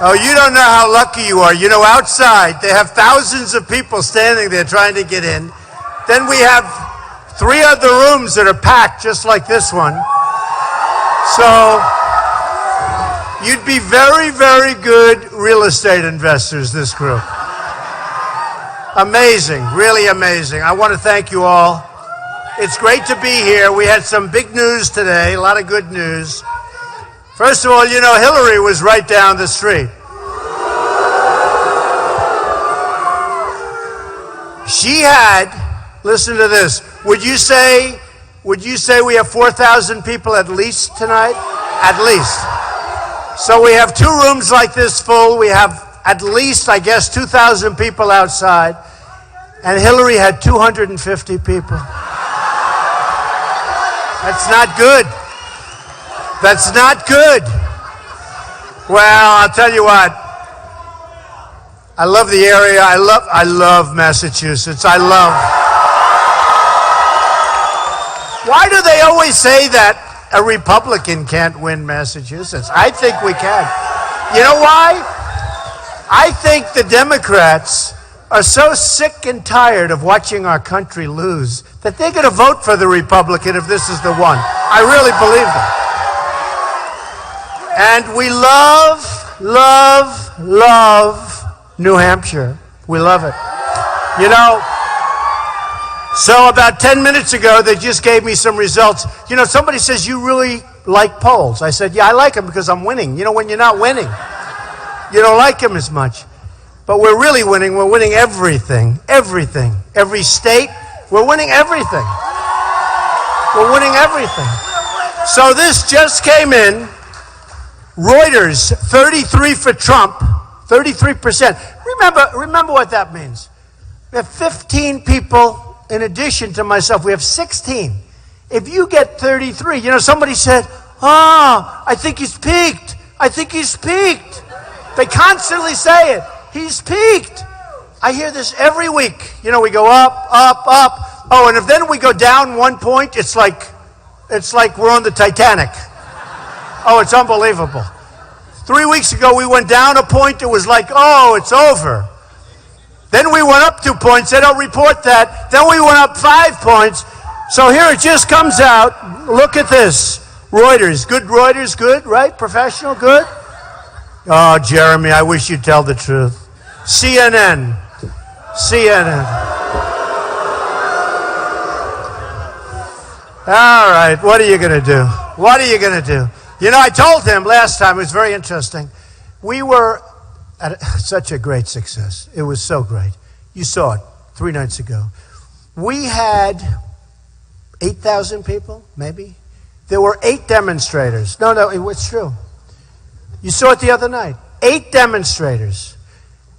Oh, you don't know how lucky you are. You know, outside, they have thousands of people standing there trying to get in. Then we have 3 other rooms that are packed just like this one. So you'd be very, very good real estate investors, this group. Amazing, really amazing. I want to thank you all. It's great to be here. We had some big news today, a lot of good news. First of all, you know, Hillary was right down the street. She had, listen to this, would you say we have 4,000 people at least tonight? At least. So we have 2 rooms like this full. We have at least, I guess, 2,000 people outside. And Hillary had 250 people. That's not good. That's not good. Well, I'll tell you what. I love the area. I love Massachusetts. I love. Why do they always say that a Republican can't win Massachusetts? I think we can. You know why? I think the Democrats are so sick and tired of watching our country lose that they're going to vote for the Republican if this is the one. I really believe that. And we love New Hampshire. We love it. You know, so about 10 minutes ago, they just gave me some results. You know, somebody says, you really like polls. I said, yeah, I like them because I'm winning. You know, when you're not winning, you don't like them as much. But we're really winning. We're winning everything. Everything. Every state, we're winning everything. We're winning everything. So this just came in. Reuters, 33 for Trump, 33%. Remember what that means. We have 15 people in addition to myself. We have 16. If you get 33, you know, somebody said, I think he's peaked. I think he's peaked. They constantly say it. He's peaked. I hear this every week. You know, we go up, up, up. Oh, and if then we go down 1 point, it's like we're on the Titanic. Oh, it's unbelievable. 3 weeks ago, we went down a point. It was like, oh, it's over. Then we went up 2 points. They don't report that. Then we went up 5 points. So here it just comes out. Look at this. Reuters. Good Reuters, good, right? Professional, good? Oh, Jeremy, I wish you'd tell the truth. CNN. All right, what are you going to do? What are you going to do? You know, I told him last time, it was very interesting. We were at such a great success. It was so great. You saw it 3 nights ago. We had 8,000 people, maybe. There were 8 demonstrators. No, it's true. You saw it the other night. 8 demonstrators.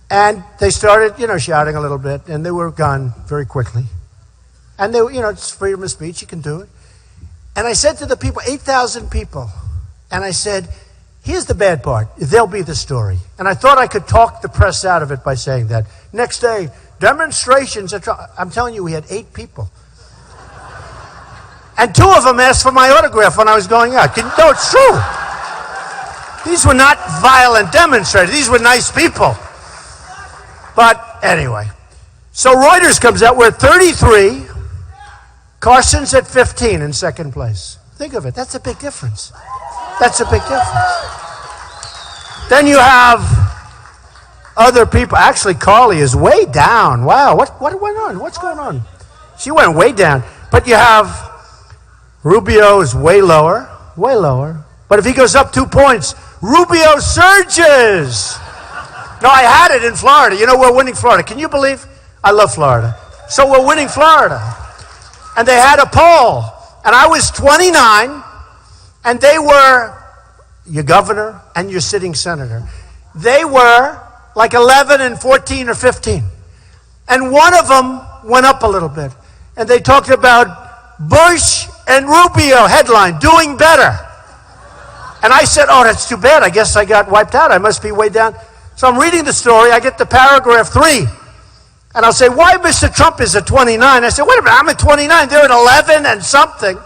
And they started, you know, shouting a little bit, and they were gone very quickly. And they were, you know, it's freedom of speech, you can do it. And I said to the people, 8,000 people, and I said, here's the bad part. They'll be the story. And I thought I could talk the press out of it by saying that. Next day, demonstrations. I'm telling you, we had 8 people. And 2 of them asked for my autograph when I was going out. No, it's true. These were not violent demonstrators. These were nice people. But anyway, so Reuters comes out. We're at 33. Carson's at 15 in second place. Think of it. That's a big difference. That's a big difference. Then you have other people. Actually, Carly is way down. Wow, what went on? What's going on? She went way down. But you have Rubio is way lower. But if he goes up 2 points, Rubio surges. No, I had it in Florida. You know, we're winning Florida. Can you believe? I love Florida. So we're winning Florida. And they had a poll. And I was 29. And they were your governor and your sitting senator. They were like 11 and 14 or 15. And one of them went up a little bit. And they talked about Bush and Rubio, headline, doing better. And I said, oh, that's too bad. I guess I got wiped out. I must be way down. So I'm reading the story. I get to paragraph 3. And I'll say, why Mr. Trump is at 29? I said, wait a minute, I'm at 29. They're at 11 and something.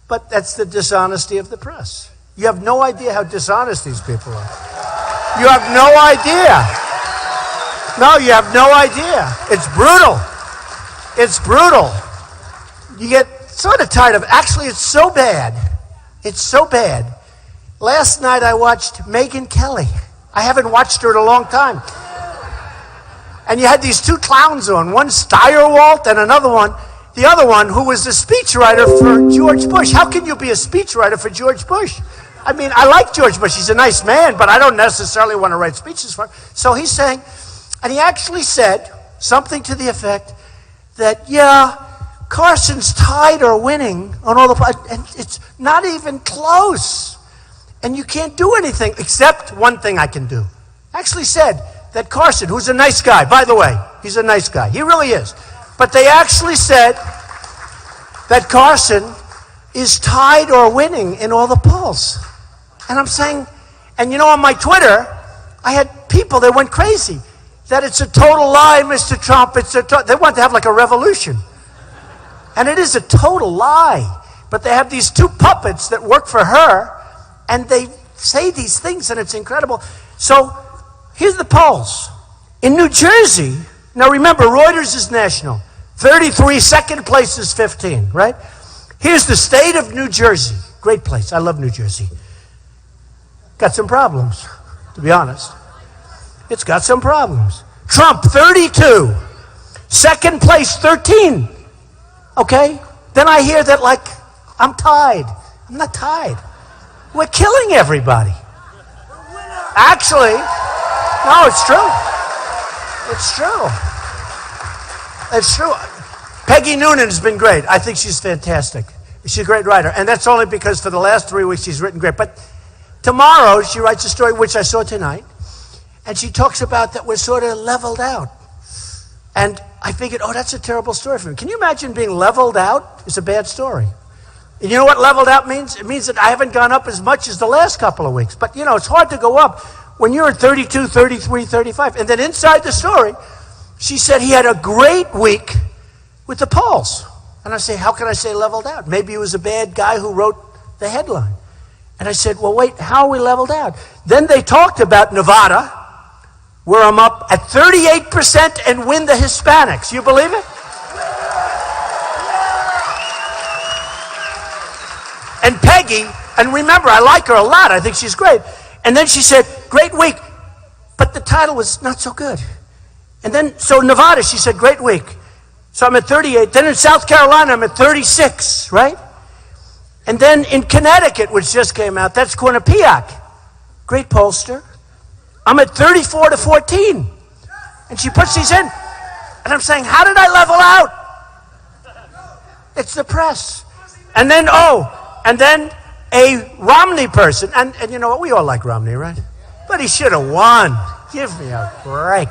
But that's the dishonesty of the press. You have no idea how dishonest these people are. You have no idea. No, you have no idea. It's brutal. It's brutal. You get sort of tired of it. Actually, it's so bad. It's so bad. Last night I watched Megyn Kelly. I haven't watched her in a long time. And you had these two clowns on, one Steyerwalt and another one, the other one who was a speechwriter for George Bush. How can you be a speechwriter for George Bush? I mean, I like George Bush. He's a nice man, but I don't necessarily want to write speeches for him. So he's saying, and he actually said something to the effect that, yeah, Carson's tied or winning on all the, and it's not even close. And you can't do anything except one thing I can do. Actually said that Carson, who's a nice guy, by the way, he's a nice guy. He really is. But they actually said that Carson is tied or winning in all the polls. And I'm saying, and you know, on my Twitter, I had people that went crazy, that it's a total lie, Mr. Trump. They want to have like a revolution. And it is a total lie. But they have these two puppets that work for her, and they say these things, and it's incredible. So here's the polls. In New Jersey, now remember, Reuters is national. 33, second place is 15, right? Here's the state of New Jersey. Great place. I love New Jersey. Got some problems, to be honest. It's got some problems. Trump, 32. Second place, 13. Okay? Then I hear that, like, I'm tied. I'm not tied. We're killing everybody. Actually, no, it's true. It's true. It's true. Peggy Noonan has been great. I think she's fantastic. She's a great writer. And that's only because for the last 3 weeks she's written great. But tomorrow she writes a story, which I saw tonight, and she talks about that we're sort of leveled out. And I figured, oh, that's a terrible story for me. Can you imagine being leveled out? It's a bad story. And you know what leveled out means? It means that I haven't gone up as much as the last couple of weeks. But, you know, it's hard to go up when you're at 32, 33, 35. And then inside the story, she said he had a great week with the polls. And I say, how can I say leveled out? Maybe he was a bad guy who wrote the headline. And I said, well, wait, how are we leveled out? Then they talked about Nevada, where I'm up at 38% and win the Hispanics. You believe it? And Peggy, and remember, I like her a lot. I think she's great. And then she said, great week, but the title was not so good. And then, so Nevada, she said, great week. So I'm at 38. Then in South Carolina, I'm at 36, right? And then in Connecticut, which just came out, that's Quinnipiac. Great pollster. I'm at 34 to 14. And she puts these in. And I'm saying, how did I level out? It's the press. And then, and then a Romney person. And you know what? We all like Romney, right? But he should have won. Give me a break.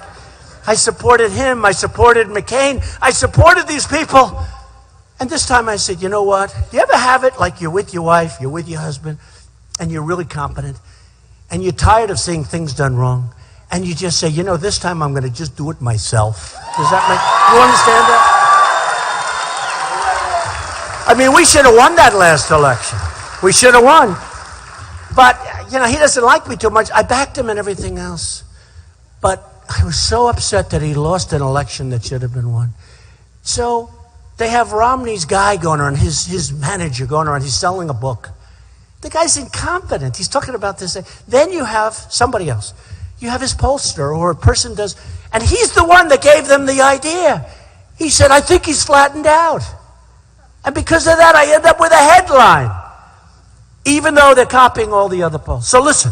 I supported him. I supported McCain. I supported these people. And this time I said, you know what? Do you ever have it like you're with your wife, you're with your husband, and you're really competent, and you're tired of seeing things done wrong, and you just say, you know, this time I'm going to just do it myself. Does that make, you understand that? I mean, we should have won that last election. We should have won. But, you know, he doesn't like me too much. I backed him and everything else. But I was so upset that he lost an election that should have been won. So they have Romney's guy going around, his manager going around. He's selling a book. The guy's incompetent. He's talking about this. Then you have somebody else. You have his pollster or a person does, and he's the one that gave them the idea. He said, I think he's flattened out. And because of that, I end up with a headline, even though they're copying all the other polls. So listen.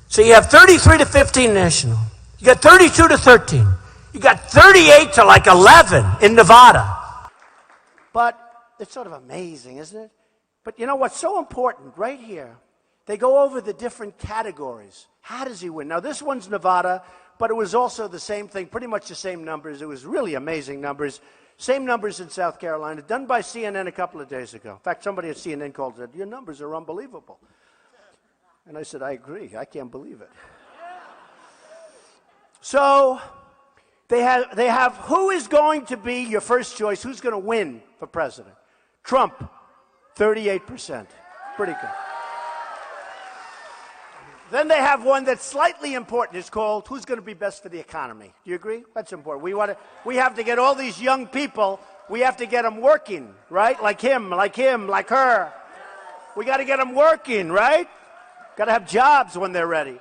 So you have 33 to 15 national. You got 32 to 13. You got 38 to like 11 in Nevada. But it's sort of amazing, isn't it? But you know what's so important right here? They go over the different categories. How does he win? Now, this one's Nevada, but it was also the same thing, pretty much the same numbers. It was really amazing numbers. Same numbers in South Carolina, done by CNN a couple of days ago. In fact, somebody at CNN called and said, your numbers are unbelievable. And I said, I agree. I can't believe it. So they have who is going to be your first choice, who's going to win for president? Trump, 38%. Pretty good. Then they have one that's slightly important. It's called Who's Going to Be Best for the Economy. Do you agree? That's important. We have to get all these young people, we have to get them working, right? Like him, like her. We got to get them working, right? Got to have jobs when they're ready.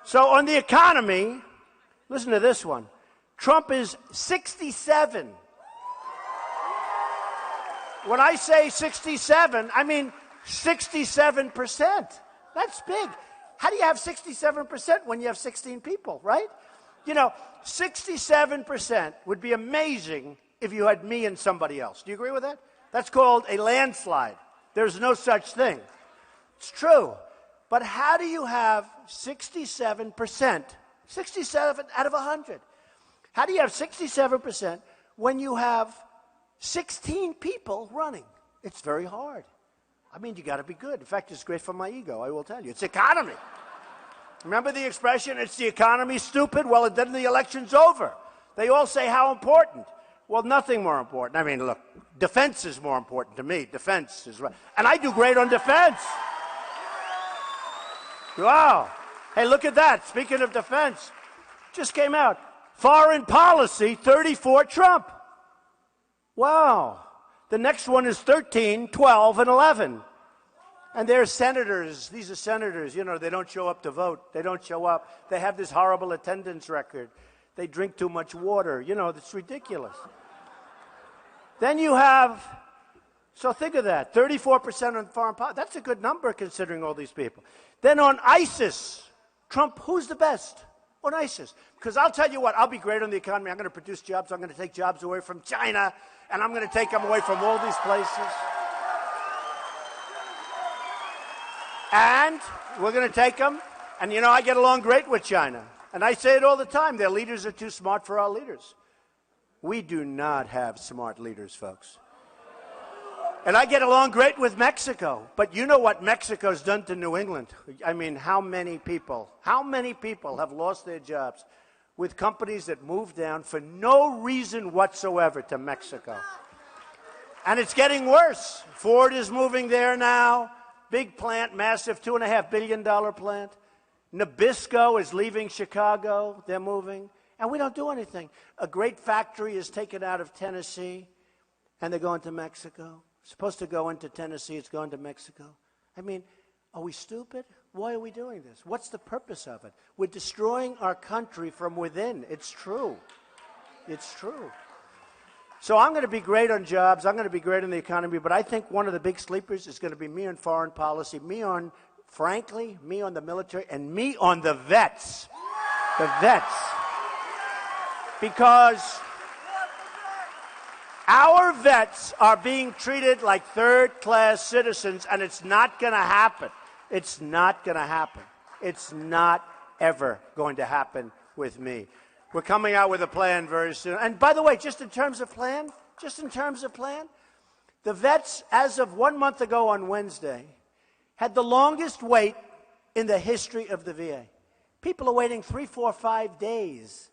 So on the economy, listen to this one. Trump is 67. When I say 67, I mean 67%. That's big. How do you have 67% when you have 16 people, right? 67% would be amazing if you had me and somebody else. Do you agree with that? That's called a landslide. There's no such thing. It's true. But how do you have 67%, 67 out of 100? How do you have 67% when you have 16 people running? It's very hard. I mean, you got to be good. In fact, it's great for my ego, I will tell you. It's economy. Remember the expression, it's the economy, stupid? Well, then the election's over. They all say how important. Well, nothing more important. I mean, look, defense is more important to me. Defense is right. And I do great on defense. Wow. Hey, look at that. Speaking of defense, just came out. Foreign policy, 34 Trump. Wow. The next one is 13, 12, and 11. And they're senators. These are senators. They don't show up to vote. They don't show up. They have this horrible attendance record. They drink too much water. It's ridiculous. Then you have, so think of that, 34% on foreign policy. That's a good number considering all these people. Then on ISIS, Trump, who's the best on ISIS? Because I'll tell you what, I'll be great on the economy. I'm going to produce jobs. I'm going to take jobs away from China. And I'm going to take them away from all these places. And we're going to take them. And I get along great with China. And I say it all the time. Their leaders are too smart for our leaders. We do not have smart leaders, folks. And I get along great with Mexico. But you know what Mexico's done to New England? I mean, how many people have lost their jobs with companies that moved down for no reason whatsoever to Mexico? And it's getting worse. Ford is moving there now. Big plant, massive, $2.5 billion plant. Nabisco is leaving Chicago. They're moving. And we don't do anything. A great factory is taken out of Tennessee, and they're going to Mexico. It's supposed to go into Tennessee. It's going to Mexico. I mean, are we stupid? Why are we doing this? What's the purpose of it? We're destroying our country from within. It's true. It's true. So I'm going to be great on jobs. I'm going to be great in the economy. But I think one of the big sleepers is going to be me on foreign policy, me on, frankly, me on the military, and me on the vets. The vets. Because our vets are being treated like third-class citizens, and it's not going to happen. It's not going to happen. It's not ever going to happen with me. We're coming out with a plan very soon. And by the way, just in terms of plan, the vets, as of 1 month ago on Wednesday, had the longest wait in the history of the VA. People are waiting 3, 4, 5 days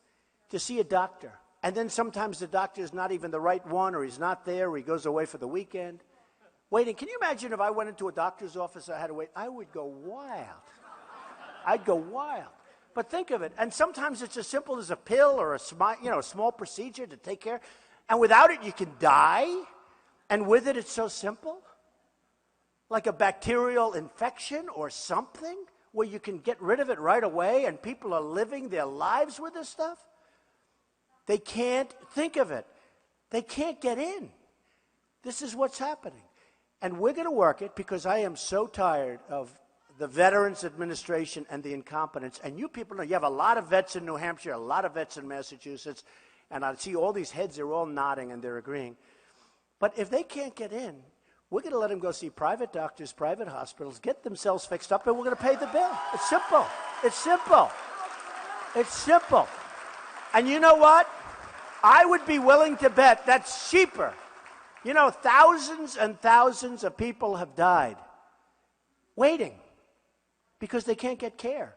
to see a doctor. And then sometimes the doctor is not even the right one, or he's not there, or he goes away for the weekend. Waiting. Can you imagine if I went into a doctor's office and I had to wait? I would go wild. I'd go wild. But think of it. And sometimes it's as simple as a pill or a small procedure to take care. And without it, you can die. And with it, it's so simple. Like a bacterial infection or something where you can get rid of it right away and people are living their lives with this stuff. They can't think of it. They can't get in. This is what's happening. And we're going to work it because I am so tired of the Veterans Administration and the incompetence. And you people know, you have a lot of vets in New Hampshire, a lot of vets in Massachusetts, and I see all these heads, they're all nodding and they're agreeing. But if they can't get in, we're going to let them go see private doctors, private hospitals, get themselves fixed up, and we're going to pay the bill. It's simple. It's simple. It's simple. And you know what? I would be willing to bet that's cheaper. You know, thousands and thousands of people have died waiting because they can't get care.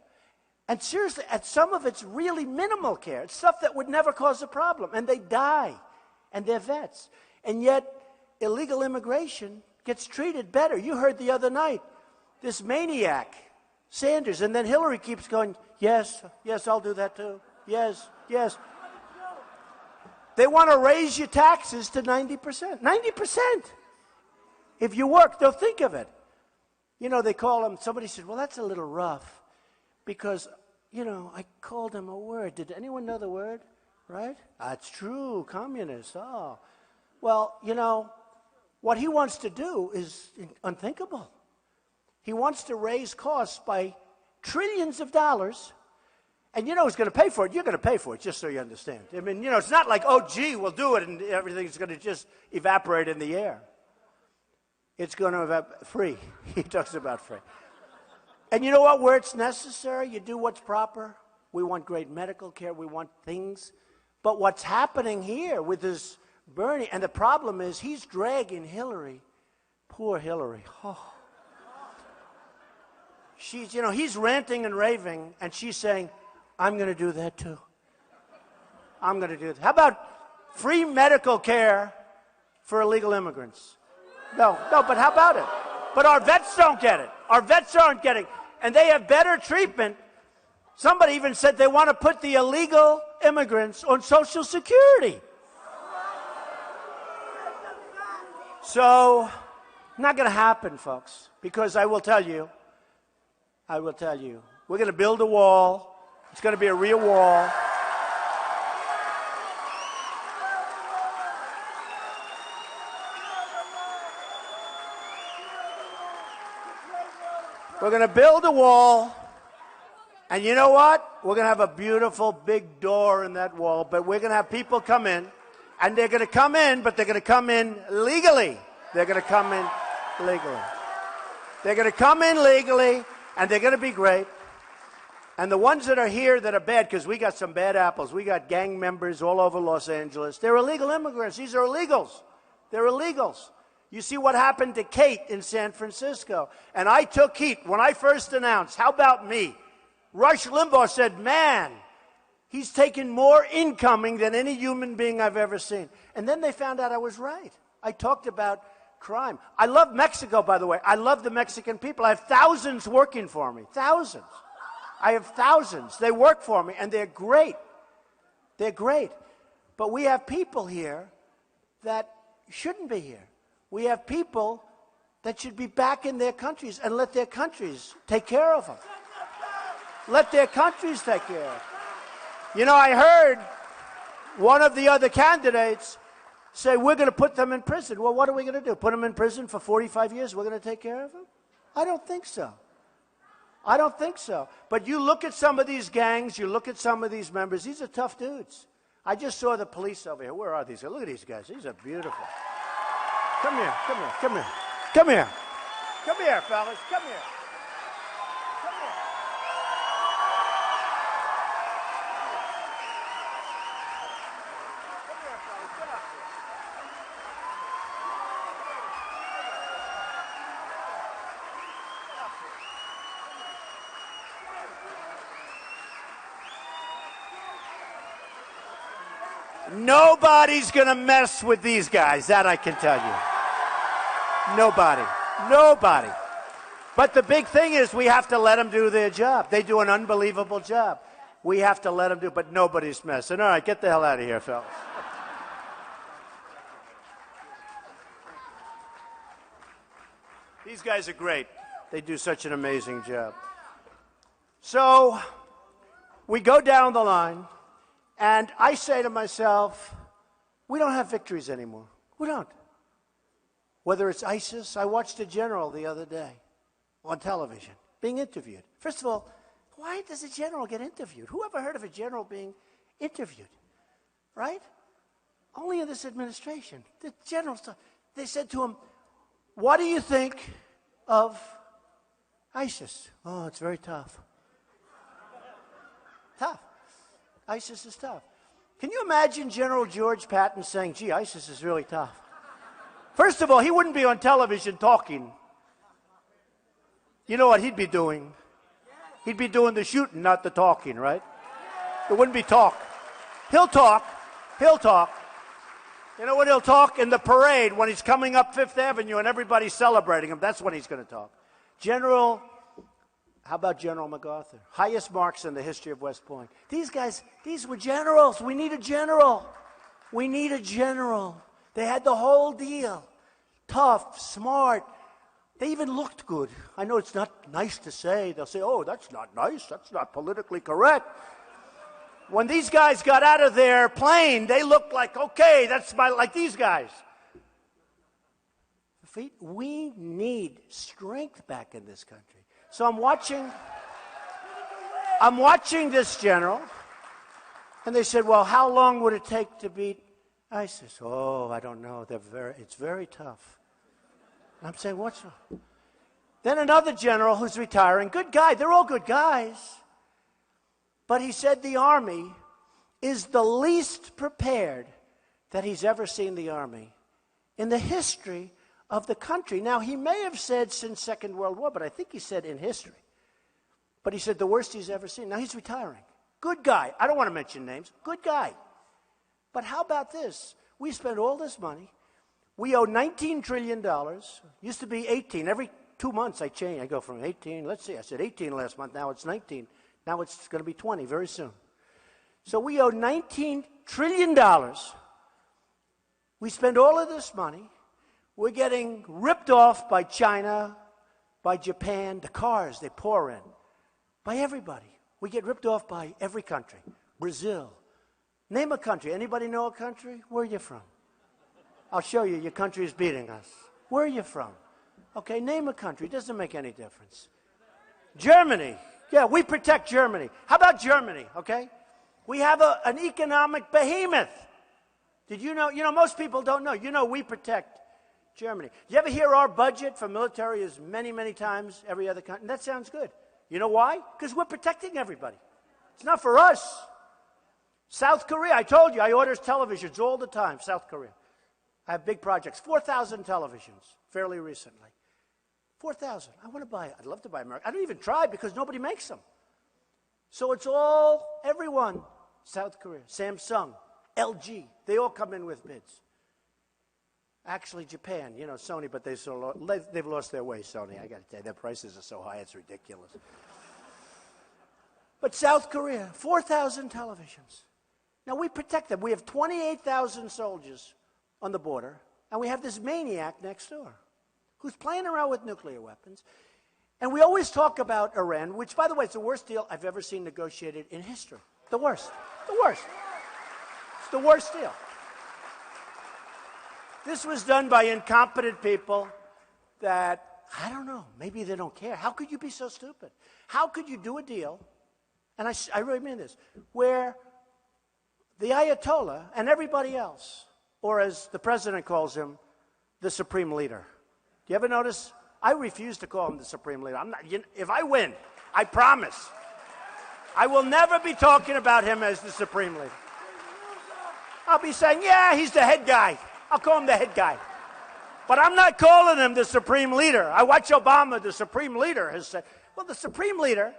And seriously, at some of it's really minimal care. It's stuff that would never cause a problem. And they die. And they're vets. And yet, illegal immigration gets treated better. You heard the other night, this maniac Sanders. And then Hillary keeps going, yes, yes, I'll do that too. Yes, yes. They want to raise your taxes to 90%. 90%. If you work, they'll think of it. You know, they call them, somebody said, well, that's a little rough because, you know, I called him a word. Did anyone know the word? Right? That's true, communist. Oh. Well, you know, what he wants to do is unthinkable. He wants to raise costs by trillions of dollars. And you know who's going to pay for it? You're going to pay for it, just so you understand. I mean, you know, it's not like, oh, gee, we'll do it and everything's going to just evaporate in the air. It's going to evaporate free. He talks about free. And you know what? Where it's necessary, you do what's proper. We want great medical care. We want things. But what's happening here with this Bernie, and the problem is he's dragging Hillary. Poor Hillary. Oh. She's, you know, he's ranting and raving, and she's saying, I'm going to do that too. I'm going to do that. How about free medical care for illegal immigrants? No, but how about it? But our vets don't get it. Our vets aren't getting it. And they have better treatment. Somebody even said they want to put the illegal immigrants on Social Security. So, not going to happen, folks, because I will tell you, we're going to build a wall. It's going to be a real wall. We're going to build a wall. And you know what? We're going to have a beautiful big door in that wall, but we're going to have people come in. And they're going to come in, but they're going to come in legally. They're going to come in legally. They're going to come in legally, and they're going to be great. And the ones that are here that are bad, because we got some bad apples. We got gang members all over Los Angeles. They're illegal immigrants. These are illegals. They're illegals. You see what happened to Kate in San Francisco. And I took heat when I first announced, how about me? Rush Limbaugh said, man, he's taken more incoming than any human being I've ever seen. And then they found out I was right. I talked about crime. I love Mexico, by the way. I love the Mexican people. I have thousands working for me. Thousands. I have thousands. They work for me, and they're great. They're great. But we have people here that shouldn't be here. We have people that should be back in their countries and let their countries take care of them. Let their countries take care of them. You know, I heard one of the other candidates say, we're going to put them in prison. Well, what are we going to do? Put them in prison for 45 years? We're going to take care of them? I don't think so. I don't think so. But you look at some of these gangs, you look at some of these members, these are tough dudes. I just saw the police over here. Where are these guys? Look at these guys. These are beautiful. Come here, come here, come here. Come here. Come here, fellas. Come here. Come here. Come here, fellas. Get up here. Nobody's going to mess with these guys, that I can tell you. Nobody. Nobody. But the big thing is we have to let them do their job. They do an unbelievable job. We have to let them do, but nobody's messing. All right, get the hell out of here, fellas. These guys are great. They do such an amazing job. So we go down the line. And I say to myself, we don't have victories anymore. We don't. Whether it's ISIS, I watched a general the other day on television being interviewed. First of all, why does a general get interviewed? Who ever heard of a general being interviewed? Right? Only in this administration. The generals, they said to him, what do you think of ISIS? Oh, it's very tough. Tough. ISIS is tough. Can you imagine General George Patton saying, gee, ISIS is really tough? First of all, he wouldn't be on television talking. You know what he'd be doing? He'd be doing the shooting, not the talking, right? There wouldn't be talk. He'll talk. He'll talk. You know what he'll talk? In the parade when he's coming up Fifth Avenue and everybody's celebrating him. That's when he's going to talk. General How about General MacArthur? Highest marks in the history of West Point. These guys, these were generals. We need a general. We need a general. They had the whole deal. Tough, smart. They even looked good. I know it's not nice to say. They'll say, oh, that's not nice. That's not politically correct. When these guys got out of their plane, they looked like, okay, like these guys. We need strength back in this country. So I'm watching this general, and they said, well, how long would it take to beat ISIS? Oh, I don't know. It's very tough. I'm saying, what's wrong? Then another general who's retiring, good guy. They're all good guys. But he said the Army is the least prepared that he's ever seen the Army in the history of the country. Now, he may have said since Second World War, but I think he said in history. But he said the worst he's ever seen. Now, he's retiring. Good guy. I don't want to mention names. Good guy. But how about this? We spent all this money. We owe $19 trillion. Used to be 18. Every 2 months I change. I go from 18. Let's see. I said 18 last month. Now it's 19. Now it's going to be 20 very soon. So we owe $19 trillion. We spend all of this money. We're getting ripped off by China, by Japan, the cars they pour in, by everybody. We get ripped off by every country. Brazil. Name a country. Anybody know a country? Where are you from? I'll show you. Your country is beating us. Where are you from? Okay, name a country. It doesn't make any difference. Germany. Yeah, we protect Germany. How about Germany, okay? We have an economic behemoth. Did you know? You know, most people don't know. You know, we protect Germany. You ever hear our budget for military is many, many times every other country? That sounds good. You know why? Because we're protecting everybody. It's not for us. South Korea, I told you, I order televisions all the time, South Korea. I have big projects, 4,000 televisions, fairly recently. 4,000. I want to buy it. I'd love to buy American. I don't even try because nobody makes them. So it's all, everyone, South Korea, Samsung, LG, they all come in with bids. Actually, Japan, you know, Sony, but they've lost their way, Sony. I got to tell you, their prices are so high, it's ridiculous. But South Korea, 4,000 televisions. Now, we protect them. We have 28,000 soldiers on the border, and we have this maniac next door who's playing around with nuclear weapons. And we always talk about Iran, which, by the way, is the worst deal I've ever seen negotiated in history. The worst. The worst. It's the worst deal. This was done by incompetent people that, I don't know, maybe they don't care. How could you be so stupid? How could you do a deal, and I really mean this, where the Ayatollah and everybody else, or as the president calls him, the supreme leader. Do you ever notice? I refuse to call him the supreme leader. If I win, I promise, I will never be talking about him as the supreme leader. I'll be saying, yeah, he's the head guy. I'll call him the head guy. But I'm not calling him the supreme leader. I watch Obama, the supreme leader, has said, well, the supreme leader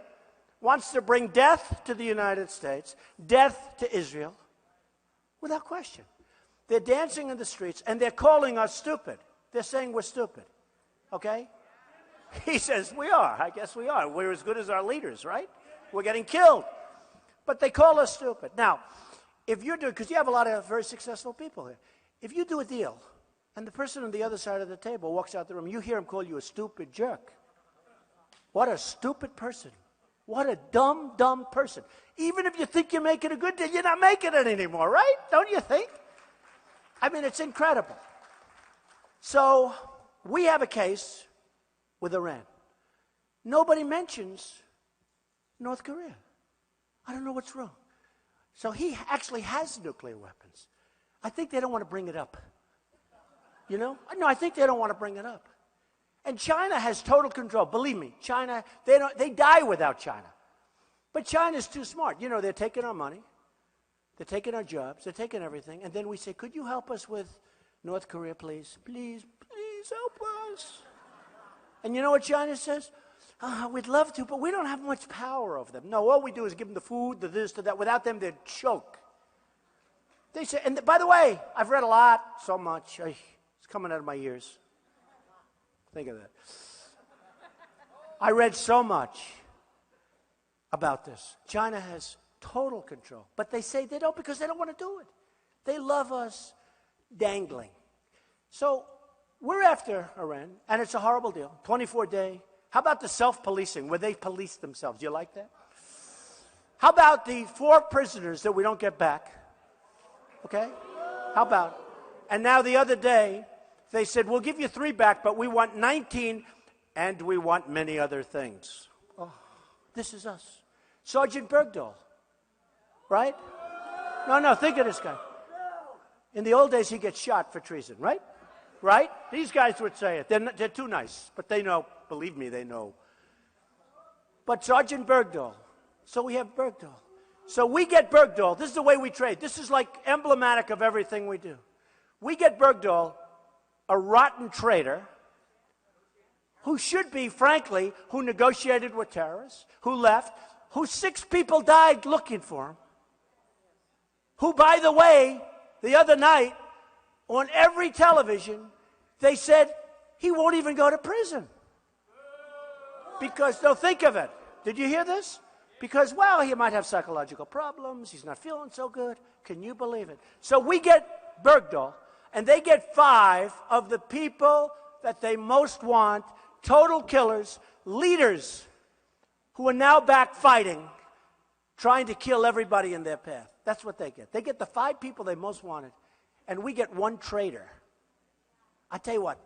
wants to bring death to the United States, death to Israel, without question. They're dancing in the streets, and they're calling us stupid. They're saying we're stupid, okay? He says, we are. I guess we are. We're as good as our leaders, right? We're getting killed. But they call us stupid. Now, if you're doing, because you have a lot of very successful people here, if you do a deal, and the person on the other side of the table walks out the room, you hear him call you a stupid jerk. What a stupid person. What a dumb, dumb person. Even if you think you're making a good deal, you're not making it anymore, right? Don't you think? I mean, it's incredible. So we have a case with Iran. Nobody mentions North Korea. I don't know what's wrong. So he actually has nuclear weapons. I think they don't want to bring it up. You know? No, I think they don't want to bring it up. And China has total control. Believe me, China, they die without China. But China's too smart. You know, they're taking our money. They're taking our jobs. They're taking everything. And then we say, could you help us with North Korea, please? Please, please help us. And you know what China says? We'd love to, but we don't have much power over them. No, all we do is give them the food, the this, the that. Without them, they'd choke. They say, and by the way, I've read a lot, so much. It's coming out of my ears. Think of that. I read so much about this. China has total control. But they say they don't because they don't want to do it. They love us dangling. So we're after Iran, and it's a horrible deal. 24-day. How about the self-policing, where they police themselves? Do you like that? How about the 4 prisoners that we don't get back? Okay? How about? And now the other day, they said, we'll give you 3 back, but we want 19, and we want many other things. Oh, this is us. Sergeant Bergdahl, right? No, think of this guy. In the old days, he gets shot for treason, right? Right? These guys would say it. They're too nice, but they know. Believe me, they know. But Sergeant Bergdahl. So we have Bergdahl. So we get Bergdahl. This is the way we trade. This is like emblematic of everything we do. We get Bergdahl, a rotten traitor, who should be, frankly, who negotiated with terrorists, who left, who 6 people died looking for him, who, by the way, the other night, on every television, they said he won't even go to prison. Because they'll think of it. Did you hear this? Because, well, he might have psychological problems. He's not feeling so good. Can you believe it? So we get Bergdahl, and they get 5 of the people that they most want, total killers, leaders who are now back fighting, trying to kill everybody in their path. That's what they get. They get the 5 people they most wanted, and we get 1 traitor. I tell you what,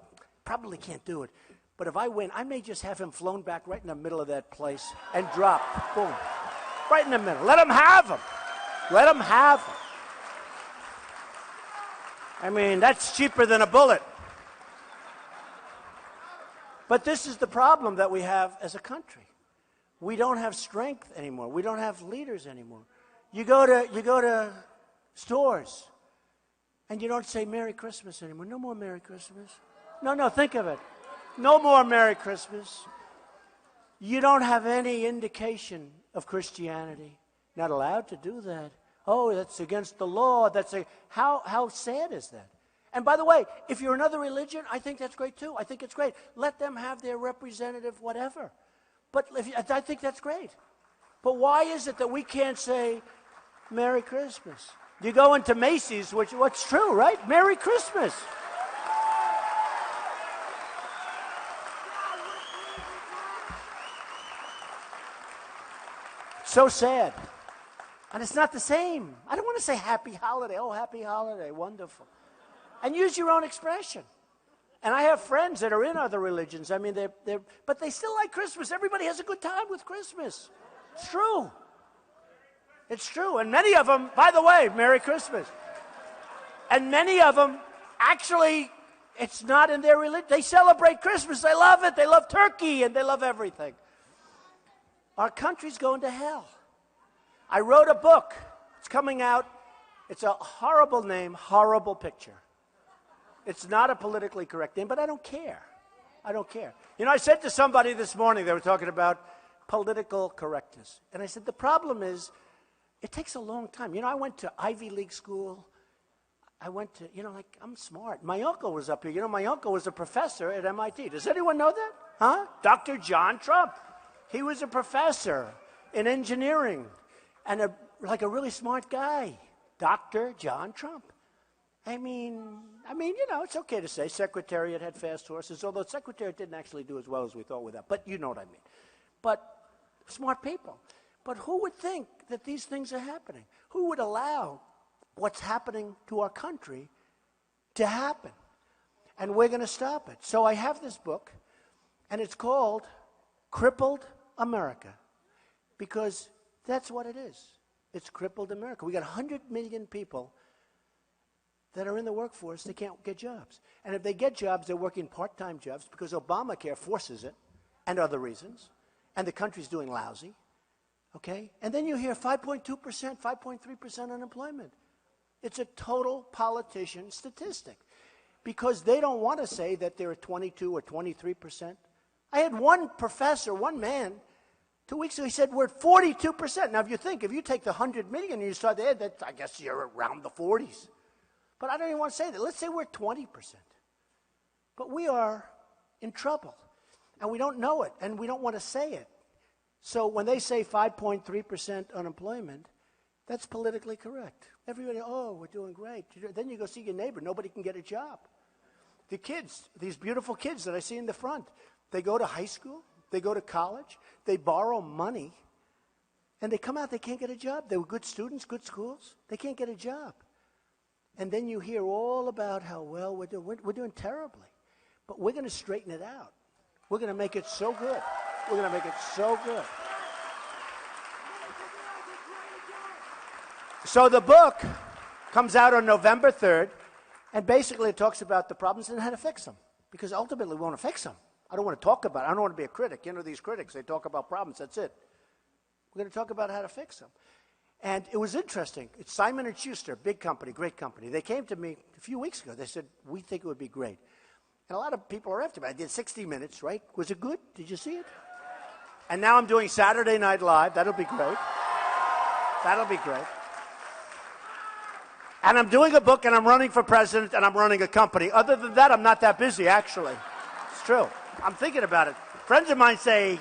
probably can't do it. But if I win, I may just have him flown back right in the middle of that place and drop. Boom. Right in the middle. Let him have him. Let him have him. I mean, that's cheaper than a bullet. But this is the problem that we have as a country. We don't have strength anymore. We don't have leaders anymore. You go to stores, and you don't say Merry Christmas anymore. No more Merry Christmas. No, think of it. No more Merry Christmas. You don't have any indication of Christianity. Not allowed to do that. Oh, that's against the law. How sad is that? And by the way, if you're another religion, I think that's great too. I think it's great. Let them have their representative whatever. But I think that's great. But why is it that we can't say Merry Christmas? You go into Macy's, what's true, right? Merry Christmas. So sad. And it's not the same. I don't want to say happy holiday. Oh, happy holiday, wonderful. And use your own expression. And I have friends that are in other religions. I mean, but they still like Christmas. Everybody has a good time with Christmas. It's true. It's true. And many of them, by the way, Merry Christmas. And many of them, actually, it's not in their religion. They celebrate Christmas. They love it. They love turkey, and they love everything. Our country's going to hell. I wrote a book. It's coming out. It's a horrible name, horrible picture. It's not a politically correct name, but I don't care. I don't care. You know, I said to somebody this morning, they were talking about political correctness. And I said, the problem is, it takes a long time. You know, I went to Ivy League school. I went to, I'm smart. My uncle was up here. You know, my uncle was a professor at MIT. Does anyone know that? Huh? Dr. John Trump. He was a professor in engineering and a really smart guy. Dr. John Trump. I mean, it's okay to say Secretariat had fast horses, although Secretariat didn't actually do as well as we thought with that. But you know what I mean. But smart people. But who would think that these things are happening? Who would allow what's happening to our country to happen? And we're going to stop it. So I have this book, and it's called Crippled America, because that's what it is. It's crippled America. We got 100 million people that are in the workforce. They can't get jobs. And if they get jobs, they're working part-time jobs because Obamacare forces it and other reasons. And the country's doing lousy. Okay? And then you hear 5.2%, 5.3% unemployment. It's a total politician statistic because they don't want to say that they're at 22 or 23%. I had one professor, one man, 2 weeks ago, he said we're at 42%. Now, if you take the 100 million and you start there, I guess you're around the 40s. But I don't even want to say that. Let's say we're at 20%. But we are in trouble. And we don't know it, and we don't want to say it. So when they say 5.3% unemployment, that's politically correct. Everybody, oh, we're doing great. Then you go see your neighbor. Nobody can get a job. The kids, these beautiful kids that I see in the front, they go to high school, they go to college, they borrow money, and they come out, they can't get a job. They were good students, good schools. They can't get a job. And then you hear all about how well we're doing. We're doing terribly. But we're going to straighten it out. We're going to make it so good. We're going to make it so good. So the book comes out on November 3rd, and basically it talks about the problems and how to fix them. Because ultimately we want to fix them. I don't want to talk about it. I don't want to be a critic. You know, these critics, they talk about problems. That's it. We're going to talk about how to fix them. And it was interesting. It's Simon & Schuster, big company, great company. They came to me a few weeks ago. They said, we think it would be great. And a lot of people are after me. I did 60 Minutes, right? Was it good? Did you see it? And now I'm doing Saturday Night Live. That'll be great. That'll be great. And I'm doing a book, and I'm running for president, and I'm running a company. Other than that, I'm not that busy, actually. It's true. I'm thinking about it. Friends of mine say,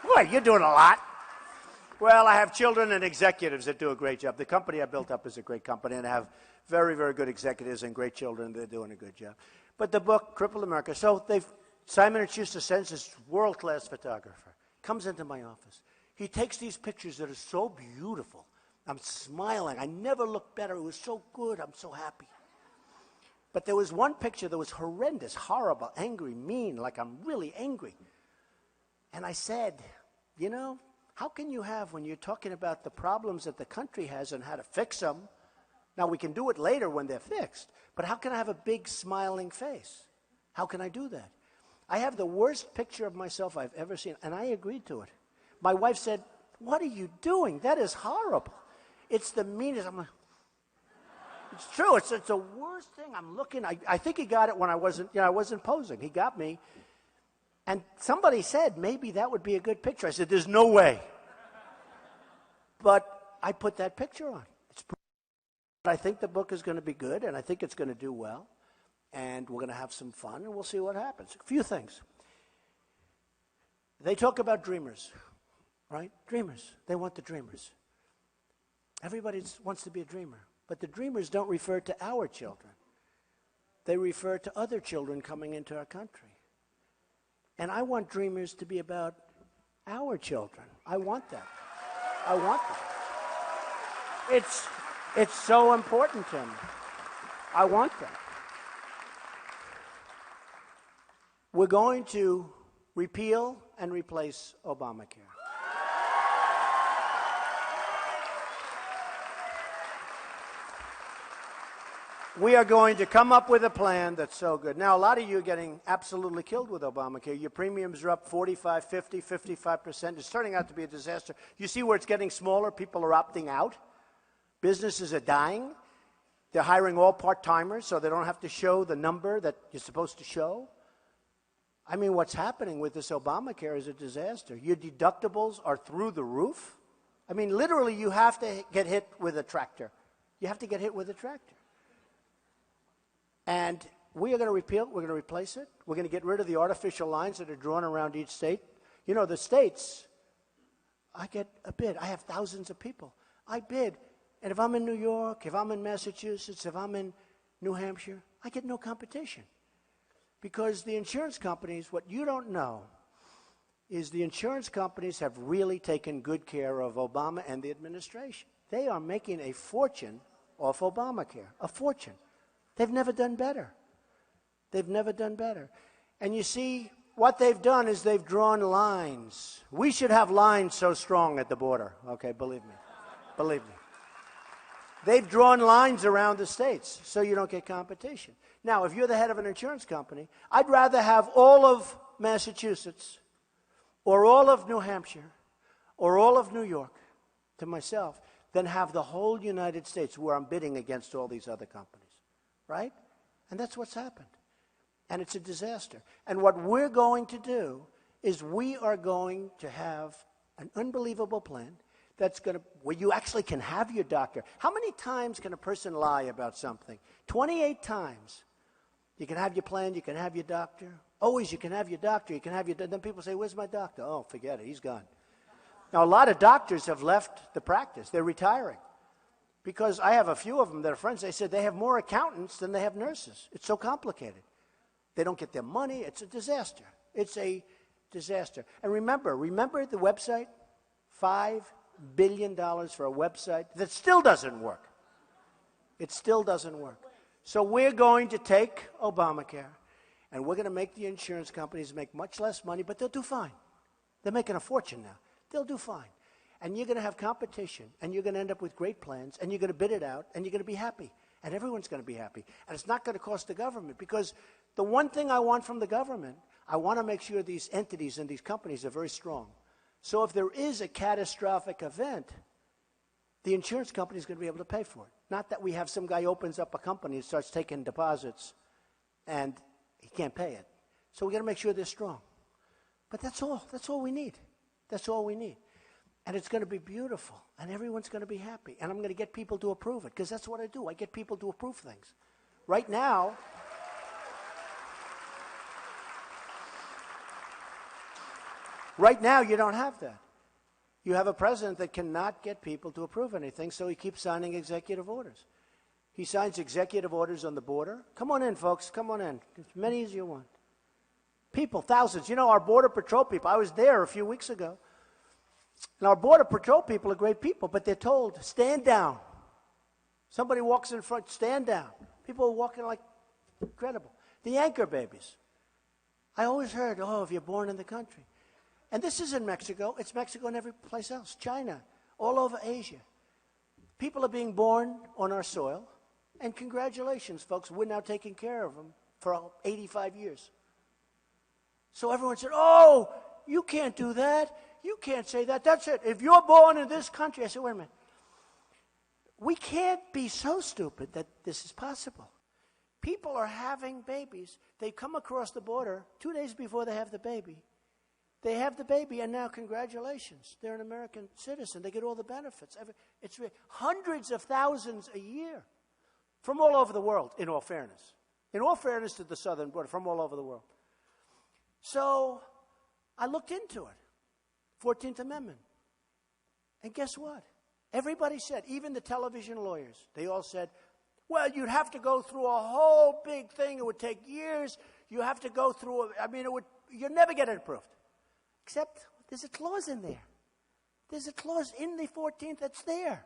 boy, you're doing a lot. Well, I have children and executives that do a great job. The company I built up is a great company, and I have very, very good executives and great children. They're doing a good job. But the book, Crippled America, so Simon & Schuster sends this world-class photographer, comes into my office. He takes these pictures that are so beautiful. I'm smiling. I never looked better. It was so good. I'm so happy. But there was one picture that was horrendous, horrible, angry, mean, like I'm really angry. And I said, you know, how can you have, when you're talking about the problems that the country has and how to fix them, now we can do it later when they're fixed, but how can I have a big smiling face? How can I do that? I have the worst picture of myself I've ever seen, and I agreed to it. My wife said, what are you doing? That is horrible. It's the meanest. It's true. It's the worst thing. I'm looking. I think he got it when I wasn't posing. He got me. And somebody said, maybe that would be a good picture. I said, there's no way. But I put that picture on. I think the book is going to be good, and I think it's going to do well. And we're going to have some fun, and we'll see what happens. A few things. They talk about dreamers, right? Dreamers. They want the dreamers. Everybody wants to be a dreamer. But the dreamers don't refer to our children. They refer to other children coming into our country. And I want dreamers to be about our children. I want that. I want that. It's so important to me. I want that. We're going to repeal and replace Obamacare. We are going to come up with a plan that's so good. Now, a lot of you are getting absolutely killed with Obamacare. Your premiums are up 45, 50, 55%. It's turning out to be a disaster. You see where it's getting smaller? People are opting out. Businesses are dying. They're hiring all part-timers so they don't have to show the number that you're supposed to show. I mean, what's happening with this Obamacare is a disaster. Your deductibles are through the roof. I mean, literally, you have to get hit with a tractor. You have to get hit with a tractor. And we are going to repeal it. We're going to replace it. We're going to get rid of the artificial lines that are drawn around each state. You know, the states, I get a bid. I have thousands of people. I bid. And if I'm in New York, if I'm in Massachusetts, if I'm in New Hampshire, I get no competition. Because the insurance companies, what you don't know is the insurance companies have really taken good care of Obama and the administration. They are making a fortune off Obamacare, a fortune. They've never done better. They've never done better. And you see, what they've done is they've drawn lines. We should have lines so strong at the border. Okay, believe me. Believe me. They've drawn lines around the states so you don't get competition. Now, if you're the head of an insurance company, I'd rather have all of Massachusetts or all of New Hampshire or all of New York to myself than have the whole United States where I'm bidding against all these other companies. Right? And that's what's happened. And it's a disaster. And what we're going to do is we are going to have an unbelievable plan that's going to, where you actually can have your doctor. How many times can a person lie about something? 28 times. You can have your plan, you can have your doctor. Always you can have your doctor, you can have your, then people say, where's my doctor? Oh, forget it, he's gone. Now, a lot of doctors have left the practice. They're retiring. Because I have a few of them that are friends. They said they have more accountants than they have nurses. It's so complicated. They don't get their money. It's a disaster. It's a disaster. And remember the website? $5 billion for a website that still doesn't work. It still doesn't work. So we're going to take Obamacare, and we're going to make the insurance companies make much less money, but they'll do fine. They're making a fortune now. They'll do fine. And you're going to have competition, and you're going to end up with great plans, and you're going to bid it out, and you're going to be happy. And everyone's going to be happy. And it's not going to cost the government, because the one thing I want from the government, I want to make sure these entities and these companies are very strong. So if there is a catastrophic event, the insurance company is going to be able to pay for it. Not that we have some guy opens up a company and starts taking deposits, and he can't pay it. So we got to make sure they're strong. But that's all. That's all we need. That's all we need. And it's going to be beautiful, and everyone's going to be happy. And I'm going to get people to approve it, because that's what I do. I get people to approve things. Right now, you don't have that. You have a president that cannot get people to approve anything, so he keeps signing executive orders. He signs executive orders on the border. Come on in, folks. Come on in. As many as you want. People, thousands. You know, our Border Patrol people, I was there a few weeks ago. And our Border Patrol people are great people, but they're told, stand down. Somebody walks in front, stand down. People are walking like incredible. The anchor babies. I always heard, oh, if you're born in the country. And this isn't Mexico. It's Mexico and every place else. China, all over Asia. People are being born on our soil. And congratulations, folks. We're now taking care of them for 85 years. So everyone said, oh, you can't do that. You can't say that. That's it. If you're born in this country. I said, wait a minute. We can't be so stupid that this is possible. People are having babies. They come across the border 2 days before they have the baby. They have the baby, and now congratulations. They're an American citizen. They get all the benefits. It's hundreds of thousands a year from all over the world, in all fairness. In all fairness to the southern border, from all over the world. So I looked into it. 14th Amendment. And guess what? Everybody said, even the television lawyers, they all said, well, you'd have to go through a whole big thing. It would take years. You have to go through, you'd never get it approved. Except there's a clause in there. There's a clause in the 14th that's there.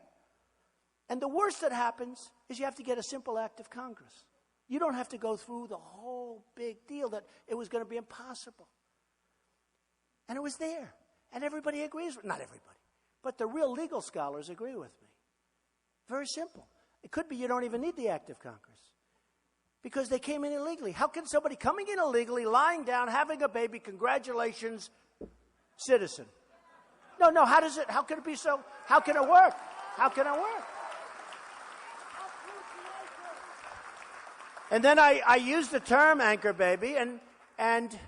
And the worst that happens is you have to get a simple act of Congress. You don't have to go through the whole big deal that it was going to be impossible. And it was there. And everybody agrees with, not everybody, but the real legal scholars agree with me. Very simple. It could be you don't even need the act of Congress because they came in illegally. How can somebody coming in illegally, lying down, having a baby, congratulations, citizen? No, how can it be so? How can it work? How can it work? And then I used the term anchor baby, and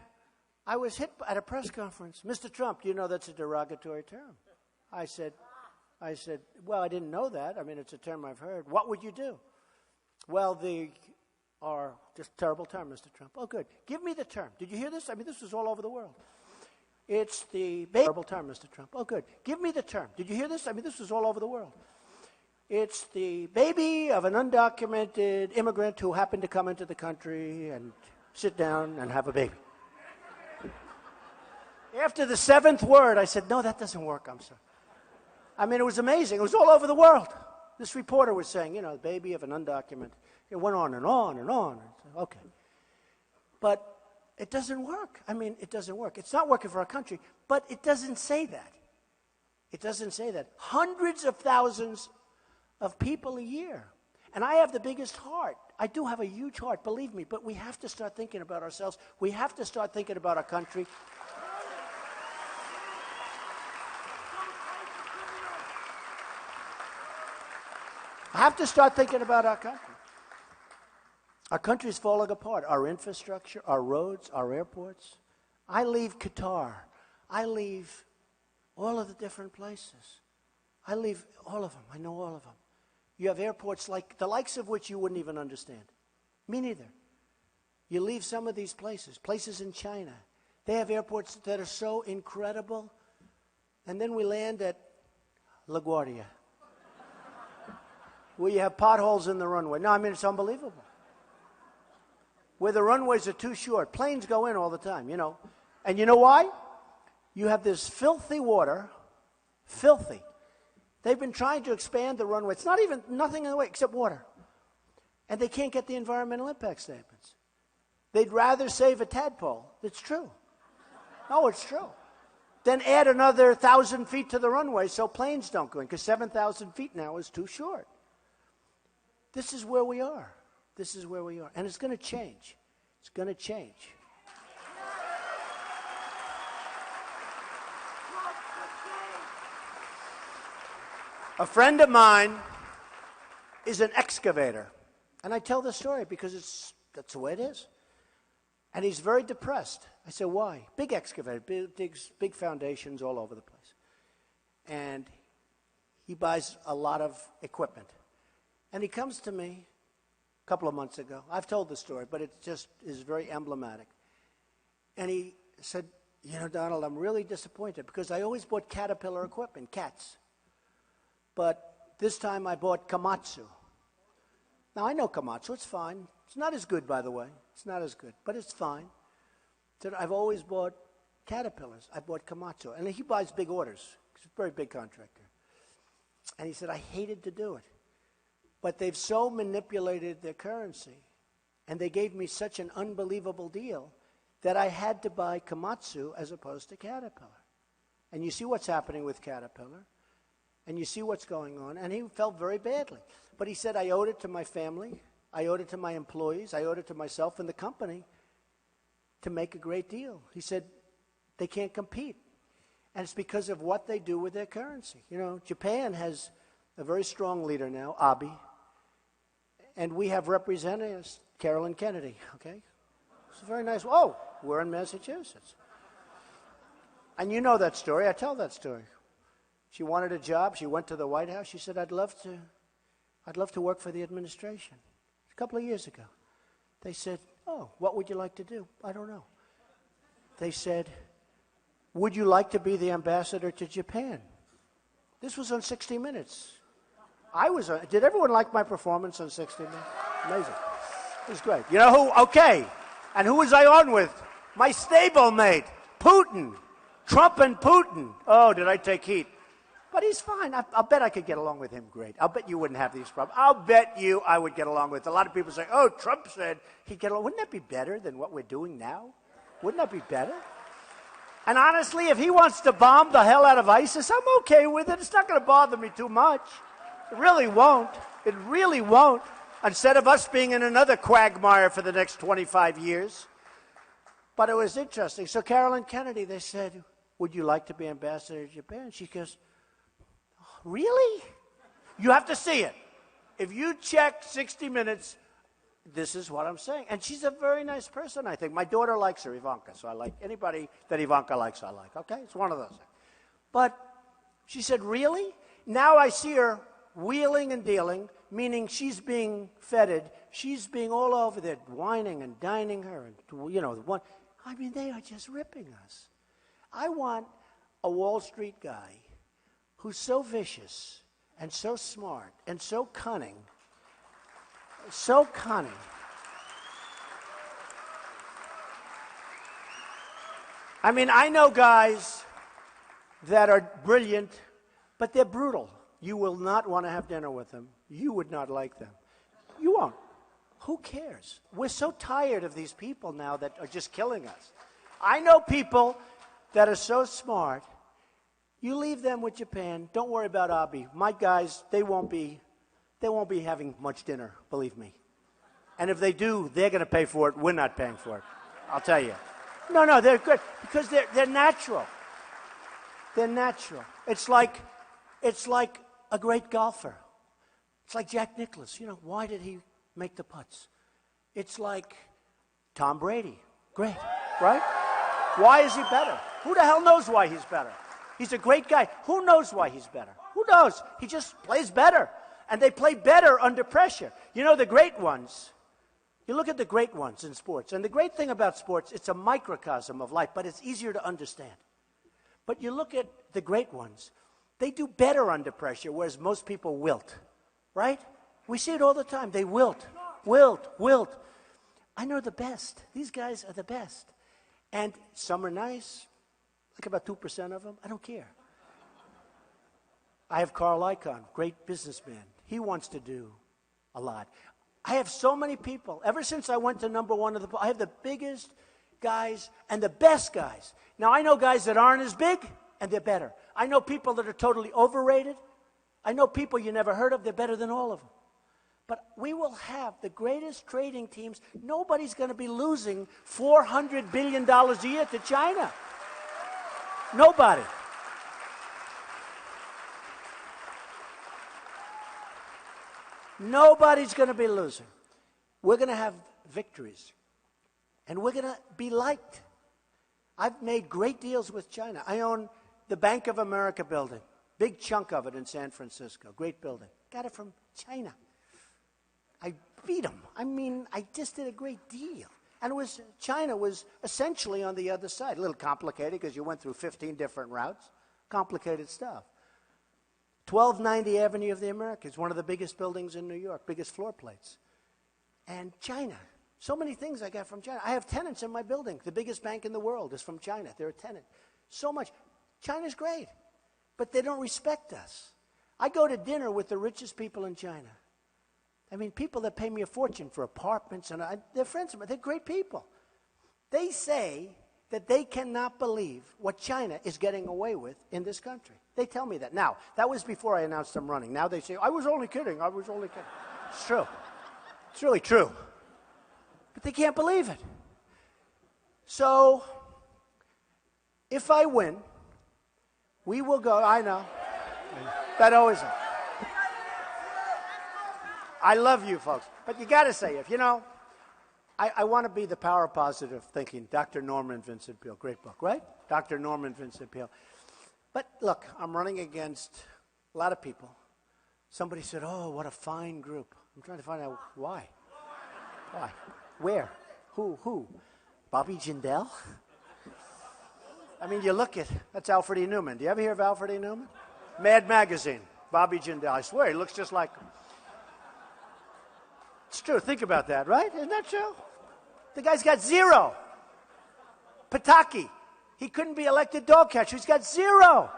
I was hit at a press conference. Mr. Trump, do you know that's a derogatory term? I said, well, I didn't know that. I mean, it's a term I've heard. What would you do? Well, just terrible term, Mr. Trump. Oh, good. Give me the term. Did you hear this? I mean, this was all over the world. It's the terrible term, Mr. Trump. Oh, good. Give me the term. Did you hear this? I mean, this was all over the world. It's the baby of an undocumented immigrant who happened to come into the country and sit down and have a baby. After the seventh word, I said, no, that doesn't work. I'm sorry. I mean, it was amazing. It was all over the world. This reporter was saying, the baby of an undocumented. It went on and on and on. Okay. But it doesn't work. I mean, it doesn't work. It's not working for our country, but it doesn't say that. It doesn't say that. Hundreds of thousands of people a year. And I have the biggest heart. I do have a huge heart, believe me, but we have to start thinking about ourselves. We have to start thinking about our country. I have to start thinking about our country. Our country's falling apart. Our infrastructure, our roads, our airports. I leave Qatar. I leave all of the different places. I leave all of them. I know all of them. You have airports like the likes of which you wouldn't even understand. Me neither. You leave some of these places in China. They have airports that are so incredible. And then we land at LaGuardia, where you have potholes in the runway. No, I mean, it's unbelievable. Where the runways are too short. Planes go in all the time, you know. And you know why? You have this filthy water, filthy. They've been trying to expand the runway. It's not even nothing in the way except water. And they can't get the environmental impact statements. They'd rather save a tadpole. It's true. No, it's true. Then add another 1,000 feet to the runway so planes don't go in, because 7,000 feet now is too short. This is where we are. This is where we are. And it's going to change. It's going to change. A friend of mine is an excavator. And I tell this story because that's the way it is. And he's very depressed. I said, why? Big excavator, big foundations all over the place. And he buys a lot of equipment. And he comes to me a couple of months ago. I've told the story, but it just is very emblematic. And he said, you know, Donald, I'm really disappointed because I always bought Caterpillar equipment, cats. But this time I bought Komatsu. Now, I know Komatsu. It's fine. It's not as good, by the way. It's not as good, but it's fine. So I've always bought Caterpillars. I bought Komatsu. And he buys big orders. He's a very big contractor. And he said, I hated to do it. But they've so manipulated their currency, and they gave me such an unbelievable deal that I had to buy Komatsu as opposed to Caterpillar. And you see what's happening with Caterpillar. And you see what's going on. And he felt very badly. But he said, I owed it to my family. I owed it to my employees. I owed it to myself and the company to make a great deal. He said, they can't compete. And it's because of what they do with their currency. You know, Japan has a very strong leader now, Abe. And we have representatives, Carolyn Kennedy, okay? It's a very nice, oh, we're in Massachusetts. And you know that story. I tell that story. She wanted a job. She went to the White House. She said, I'd love to work for the administration. A couple of years ago. They said, oh, what would you like to do? I don't know. They said, would you like to be the ambassador to Japan? This was on 60 Minutes. Did everyone like my performance on 60 Minutes? Amazing. It was great. You know who? Okay. And who was I on with? My stablemate, Putin. Trump and Putin. Oh, did I take heat? But he's fine. I'll bet I could get along with him great. I'll bet you wouldn't have these problems. I'll bet you I would get along with. A lot of people say, oh, Trump said he'd get along. Wouldn't that be better than what we're doing now? Wouldn't that be better? And honestly, if he wants to bomb the hell out of ISIS, I'm okay with it. It's not going to bother me too much. It really won't. It really won't. Instead of us being in another quagmire for the next 25 years. But it was interesting. So Carolyn Kennedy, they said, would you like to be ambassador to Japan? She goes, really? You have to see it. If you check 60 Minutes, this is what I'm saying. And she's a very nice person, I think. My daughter likes her, Ivanka, so I like anybody that Ivanka likes, I like. Okay? It's one of those things. But she said, really? Now I see her wheeling and dealing, meaning she's being feted. She's being all over there, whining and dining her. And, you know, I mean, they are just ripping us. I want a Wall Street guy who's so vicious and so smart and so cunning. So cunning. I mean, I know guys that are brilliant, but they're brutal. You will not want to have dinner with them. You would not like them. You won't. Who cares? We're so tired of these people now that are just killing us. I know people that are so smart. You leave them with Japan. Don't worry about Abe. My guys, they won't be having much dinner, believe me. And if they do, they're going to pay for it. We're not paying for it. I'll tell you. No, they're good because they're natural. They're natural. It's like a great golfer. It's like Jack Nicklaus. You know, why did he make the putts? It's like Tom Brady. Great, right? Why is he better? Who the hell knows why he's better? He's a great guy. Who knows why he's better? Who knows? He just plays better. And they play better under pressure. You know, the great ones, you look at the great ones in sports, and the great thing about sports, it's a microcosm of life, but it's easier to understand. But you look at the great ones, they do better under pressure, whereas most people wilt, right? We see it all the time. They wilt. I know the best. These guys are the best. And some are nice, like about 2% of them. I don't care. I have Carl Icahn, great businessman. He wants to do a lot. I have so many people. Ever since I went to #1 of the poll, I have the biggest guys and the best guys. Now, I know guys that aren't as big, and they're better. I know people that are totally overrated. I know people you never heard of. They're better than all of them. But we will have the greatest trading teams. Nobody's going to be losing $400 billion a year to China. Nobody. Nobody's going to be losing. We're going to have victories. And we're going to be liked. I've made great deals with China. I own the Bank of America building. Big chunk of it in San Francisco. Great building. Got it from China. I beat them. I mean, I just did a great deal. And China was essentially on the other side. A little complicated because you went through 15 different routes. Complicated stuff. 1290 Avenue of the Americas, one of the biggest buildings in New York, biggest floor plates. And China. So many things I got from China. I have tenants in my building. The biggest bank in the world is from China. They're a tenant. So much. China's great, but they don't respect us. I go to dinner with the richest people in China. I mean, people that pay me a fortune for apartments, and they're friends of mine. They're great people. They say that they cannot believe what China is getting away with in this country. They tell me that. Now, that was before I announced I'm running. Now they say, I was only kidding. It's true. It's really true. But they can't believe it. So, if I win, we will go. I know. That always is. I love you folks. But you got to say, I want to be the power of positive thinking. Dr. Norman Vincent Peale. Great book, right? Dr. Norman Vincent Peale. But look, I'm running against a lot of people. Somebody said, oh, what a fine group. I'm trying to find out why. Why? Where? Who? Bobby Jindal? I mean, you look at, that's Alfred E. Newman. Do you ever hear of Alfred E. Newman? Mad Magazine, Bobby Jindal. I swear, he looks just like him. It's true. Think about that, right? Isn't that true? The guy's got 0. Pataki. He couldn't be elected dog catcher. He's got 0.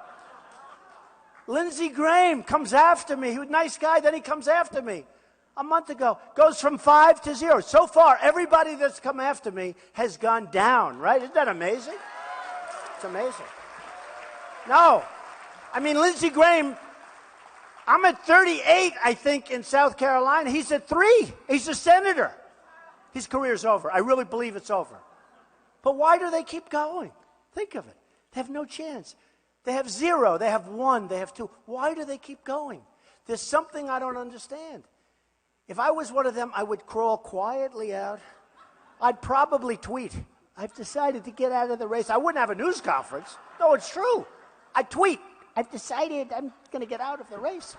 Lindsey Graham comes after me. He was a nice guy, then he comes after me. A month ago, goes from 5 to 0. So far, everybody that's come after me has gone down, right? Isn't that amazing? It's amazing. No. I mean, Lindsey Graham, I'm at 38, I think, in South Carolina. He's at 3. He's a senator. His career's over. I really believe it's over. But why do they keep going? Think of it. They have no chance. They have 0. They have 1. They have 2. Why do they keep going? There's something I don't understand. If I was one of them, I would crawl quietly out. I'd probably tweet, I've decided to get out of the race. I wouldn't have a news conference. No, it's true. I'd tweet, I've decided I'm going to get out of the race.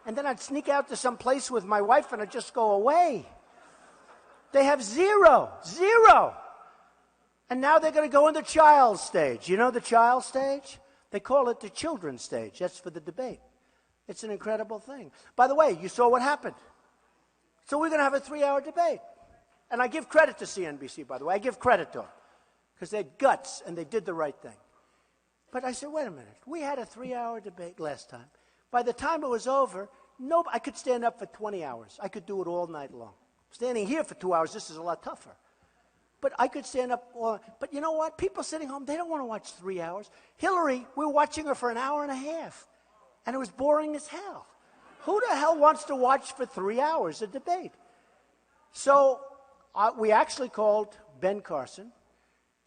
And then I'd sneak out to some place with my wife and I'd just go away. They have 0. And now they're going to go in the child stage. You know the child stage? They call it the children's stage. That's for the debate. It's an incredible thing. By the way, you saw what happened. So we're going to have a 3-hour debate. And I give credit to CNBC, by the way. I give credit to them. Because they had guts and they did the right thing. But I said, wait a minute. We had a 3-hour debate last time. By the time it was over, I could stand up for 20 hours. I could do it all night long. Standing here for 2 hours, this is a lot tougher. But I could stand up. But you know what? People sitting home, they don't want to watch 3 hours. Hillary, we were watching her for an hour and a half. And it was boring as hell. Who the hell wants to watch for 3 hours a debate? So we actually called Ben Carson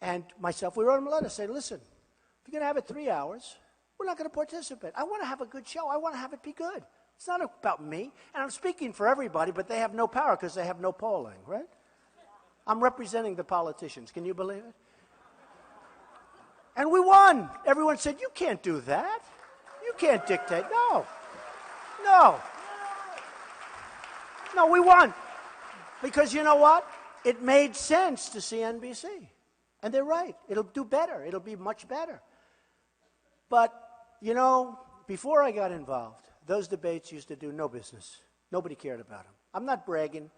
and myself. We wrote him a letter saying, listen, if you're going to have it 3 hours, we're not going to participate. I want to have a good show. I want to have it be good. It's not about me. And I'm speaking for everybody, but they have no power because they have no polling, right? I'm representing the politicians. Can you believe it? And we won. Everyone said, you can't do that. You can't dictate. No, we won. Because you know what? It made sense to CNBC. And they're right. It'll do better. It'll be much better. But, you know, before I got involved, those debates used to do no business. Nobody cared about them. I'm not bragging.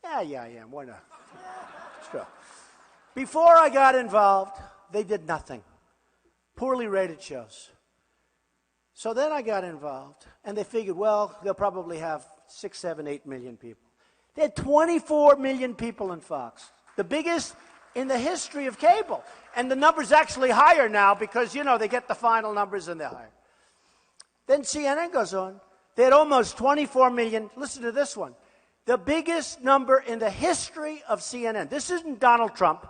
Yeah, I am. Why not? Sure. Before I got involved, they did nothing. Poorly rated shows. So then I got involved, and they figured, well, they'll probably have 6, 7, 8 million people. They had 24 million people in Fox, the biggest in the history of cable. And the number's actually higher now because, you know, they get the final numbers and they're higher. Then CNN goes on. They had almost 24 million. Listen to this one. The biggest number in the history of CNN. This isn't Donald Trump.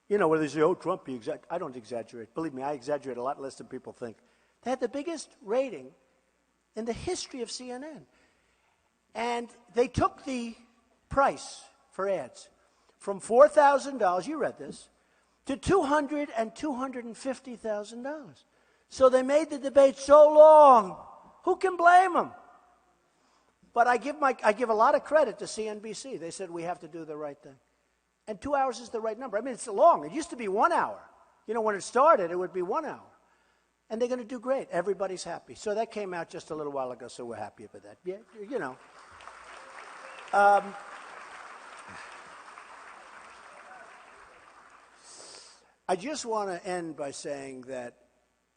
You know, where they say, oh, Trump, I don't exaggerate. Believe me, I exaggerate a lot less than people think. They had the biggest rating in the history of CNN. And they took the price for ads from $4,000, you read this, to $200,000 and $250,000. So they made the debate so long. Who can blame them? But I give a lot of credit to CNBC. They said we have to do the right thing. And 2 hours is the right number. I mean, it's long. It used to be 1 hour. You know, when it started, it would be 1 hour. And they're going to do great. Everybody's happy. So that came out just a little while ago, so we're happy about that. Yeah, you know. I just want to end by saying that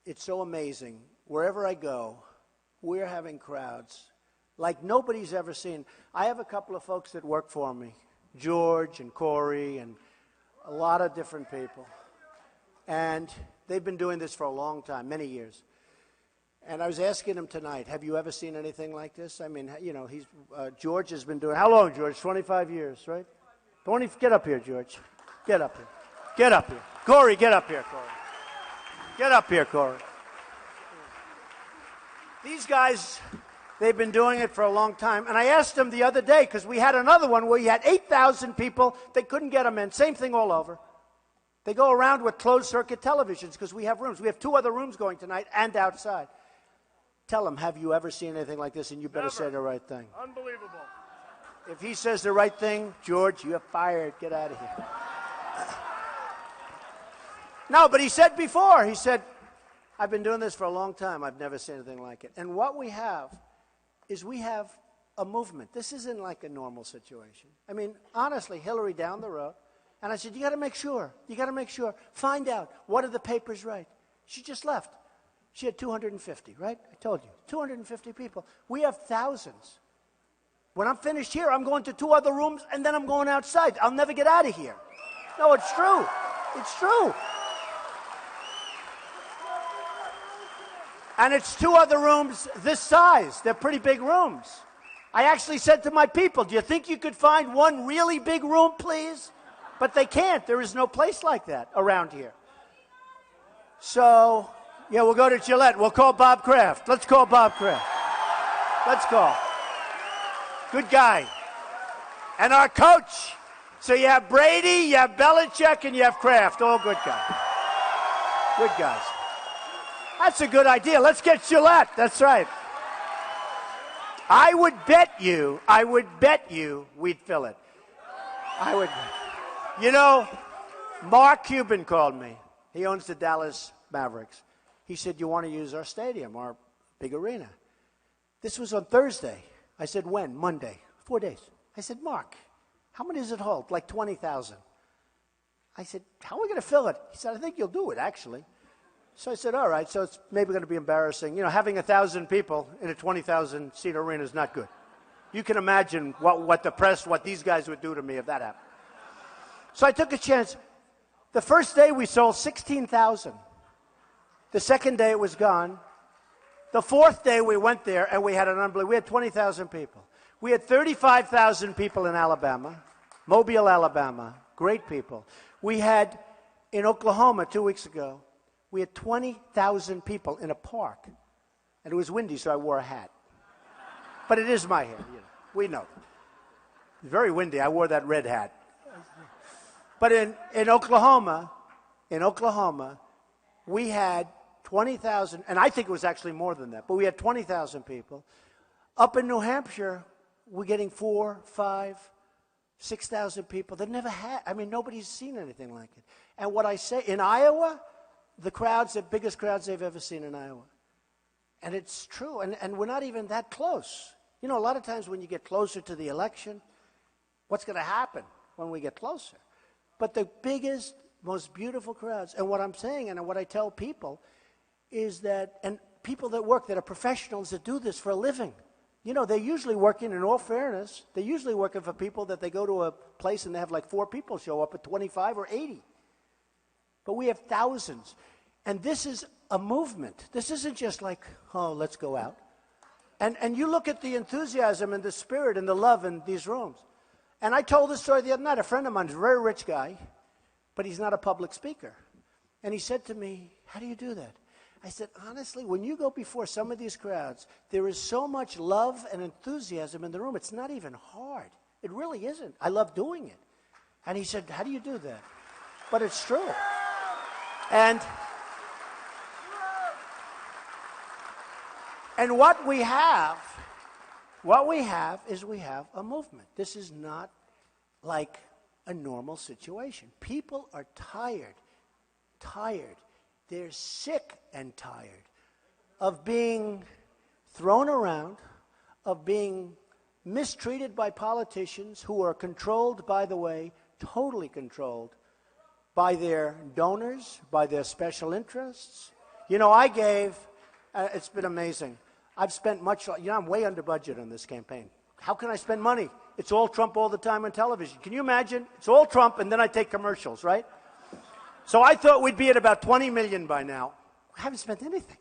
it's so amazing. Wherever I go, we're having crowds like nobody's ever seen. I have a couple of folks that work for me, George and Corey and a lot of different people. And they've been doing this for a long time, many years. And I was asking him tonight, have you ever seen anything like this? I mean, you know, George has been doing, how long, George? 25 years, right? Get up here, George. Get up here. Get up here. Corey, get up here, Corey. Get up here, Corey. These guys, they've been doing it for a long time. And I asked them the other day, because we had another one where you had 8,000 people. They couldn't get them in. Same thing all over. They go around with closed-circuit televisions because we have rooms. We have 2 other rooms going tonight and outside. Tell them, have you ever seen anything like this? And you better Never. say the right thing. Unbelievable. If he says the right thing, George, you're fired. Get out of here. No, but he said before, he said, I've been doing this for a long time. I've never seen anything like it. And what we have is we have a movement. This isn't like a normal situation. I mean, honestly, Hillary down the road, and I said, you got to make sure. You got to make sure. Find out, what did the papers write? She just left. She had 250, right? I told you, 250 people. We have thousands. When I'm finished here, I'm going to 2 other rooms, and then I'm going outside. I'll never get out of here. No, it's true. It's true. And it's 2 other rooms this size. They're pretty big rooms. I actually said to my people, do you think you could find one really big room, please? But they can't. There is no place like that around here. So, yeah, we'll go to Gillette. We'll call Bob Kraft. Let's call Bob Kraft. Let's call. Good guy. And our coach. So you have Brady, you have Belichick, and you have Kraft. All good guys. Good guys. That's a good idea. Let's get Gillette. That's right. I would bet you we'd fill it. I would. You know, Mark Cuban called me. He owns the Dallas Mavericks. He said, you want to use our stadium, our big arena. This was on Thursday. I said, when? Monday. 4 days. I said, Mark, how many does it hold? Like 20,000. I said, how are we going to fill it? He said, I think you'll do it, actually. So I said, all right, so it's maybe going to be embarrassing. You know, having 1,000 people in a 20,000-seat arena is not good. You can imagine what the press, what these guys would do to me if that happened. So I took a chance. The first day we sold 16,000. The second day it was gone. The fourth day we went there and we had an unbelievable, we had 20,000 people. We had 35,000 people in Alabama, Mobile, Alabama, great people. We had in Oklahoma 2 weeks ago, we had 20,000 people in a park. And it was windy, so I wore a hat. But it is my hat, you know. We know. It's very windy. I wore that red hat. But in Oklahoma, we had 20,000, and I think it was actually more than that, but we had 20,000 people. Up in New Hampshire, we're getting 4, 5, 6,000 people. They've never had, I mean, nobody's seen anything like it. And what I say, in Iowa, the crowds, the biggest crowds they've ever seen in Iowa. And it's true, and we're not even that close. You know, a lot of times when you get closer to the election, what's going to happen when we get closer? But the biggest, most beautiful crowds, and what I'm saying and what I tell people is that, and people that work, that are professionals that do this for a living, you know, they're usually working, in all fairness, they're usually working for people that they go to a place and they have like 4 people show up at 25 or 80. But we have thousands. And this is a movement. This isn't just like, oh, let's go out. And you look at the enthusiasm and the spirit and the love in these rooms. And I told this story the other night. A friend of mine is a very rich guy, but he's not a public speaker. And he said to me, how do you do that? I said, honestly, when you go before some of these crowds, there is so much love and enthusiasm in the room. It's not even hard. It really isn't. I love doing it. And he said, how do you do that? But it's true. And what we have is we have a movement. This is not like a normal situation. People are tired. They're sick and tired of being thrown around, of being mistreated by politicians who are controlled, by the way, totally controlled by their donors, by their special interests. You know, I gave, it's been amazing. I've spent much, you know, I'm way under budget on this campaign. How can I spend money? It's all Trump all the time on television. Can you imagine? It's all Trump, and then I take commercials, right? So I thought we'd be at about 20 million by now. I haven't spent anything.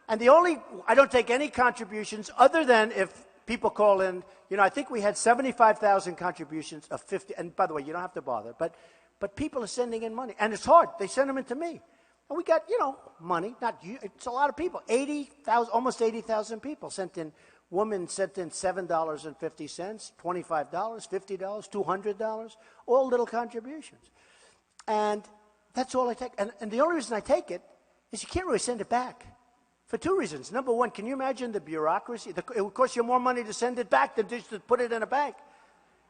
And I don't take any contributions other than if people call in. You know, I think we had 75,000 contributions of 50, and by the way, you don't have to bother, but people are sending in money, and it's hard. They send them in to me. And we got, you know, money, not you, it's a lot of people. 80,000, almost 80,000 people sent in. Women sent in $7.50, $25, $50, $200, all little contributions. And that's all I take. And the only reason I take it is you can't really send it back for 2 reasons. Number one, can you imagine the bureaucracy? It would cost you more money to send it back than just to put it in a bank.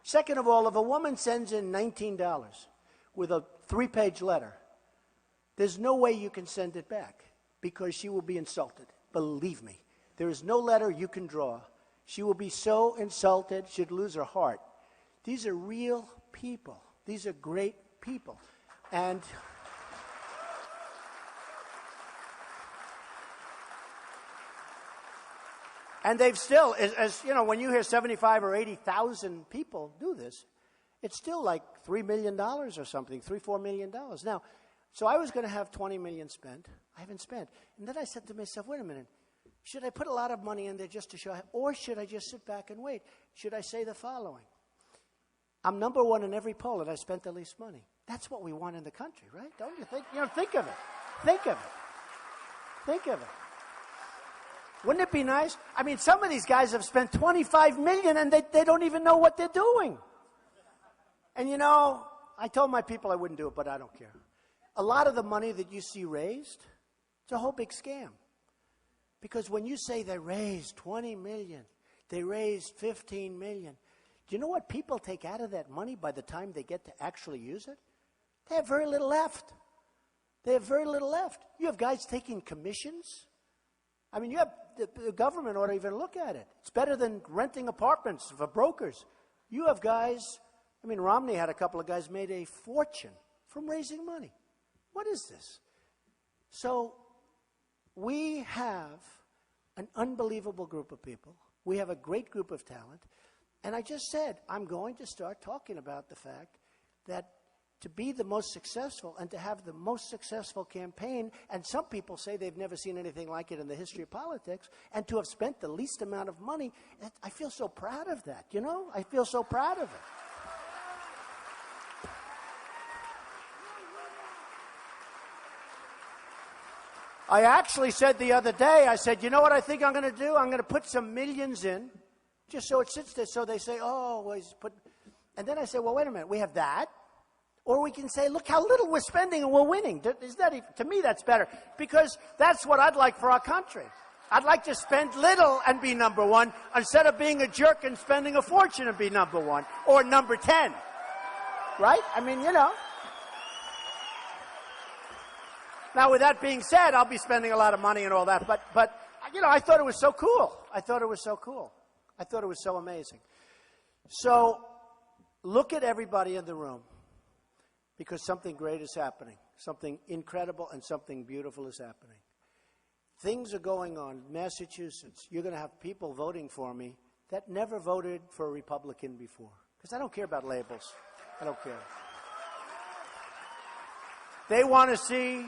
Second of all, if a woman sends in $19 with a 3-page letter, there's no way you can send it back because she will be insulted. Believe me. There is no letter you can draw. She will be so insulted, she'd lose her heart. These are real people. These are great people. And they've still, as you know, when you hear 75 or 80,000 people do this, it's still like $3 million or something, $3-4 million. Now, so I was going to have 20 million spent. I haven't spent. And then I said to myself, wait a minute. Should I put a lot of money in there just to show, or should I just sit back and wait? Should I say the following? I'm number 1 in every poll, and I spent the least money. That's what we want in the country, right? Don't you think? You know, think of it. Think of it. Think of it. Wouldn't it be nice? I mean, some of these guys have spent $25 million, and they don't even know what they're doing. And you know, I told my people I wouldn't do it, but I don't care. A lot of the money that you see raised, it's a whole big scam. Because when you say they raised 20 million, they raised 15 million, do you know what people take out of that money by the time they get to actually use it? They have very little left. They have very little left. You have guys taking commissions. I mean, you have the government ought to even look at it. It's better than renting apartments for brokers. You have guys, I mean, Romney had a couple of guys made a fortune from raising money. What is this? So we have an unbelievable group of people. We have a great group of talent. And I just said, I'm going to start talking about the fact that to be the most successful and to have the most successful campaign, and some people say they've never seen anything like it in the history of politics, and to have spent the least amount of money, I feel so proud of that, you know? I feel so proud of it. I actually said the other day, I said, you know what I think I'm going to do? I'm going to put some millions in, just so it sits there, so they say, oh, well, he's put... And then I said, well, wait a minute, we have that. Or we can say, look how little we're spending and we're winning. Is that even, to me, that's better. Because that's what I'd like for our country. I'd like to spend little and be number 1, instead of being a jerk and spending a fortune and be number 1, or number 10. Right? I mean, you know. Now, with that being said, I'll be spending a lot of money and all that, but you know, I thought it was so cool. I thought it was so cool. I thought it was so amazing. So, look at everybody in the room, because something great is happening. Something incredible and something beautiful is happening. Things are going on. Massachusetts, you're going to have people voting for me that never voted for a Republican before. Because I don't care about labels. I don't care. They want to see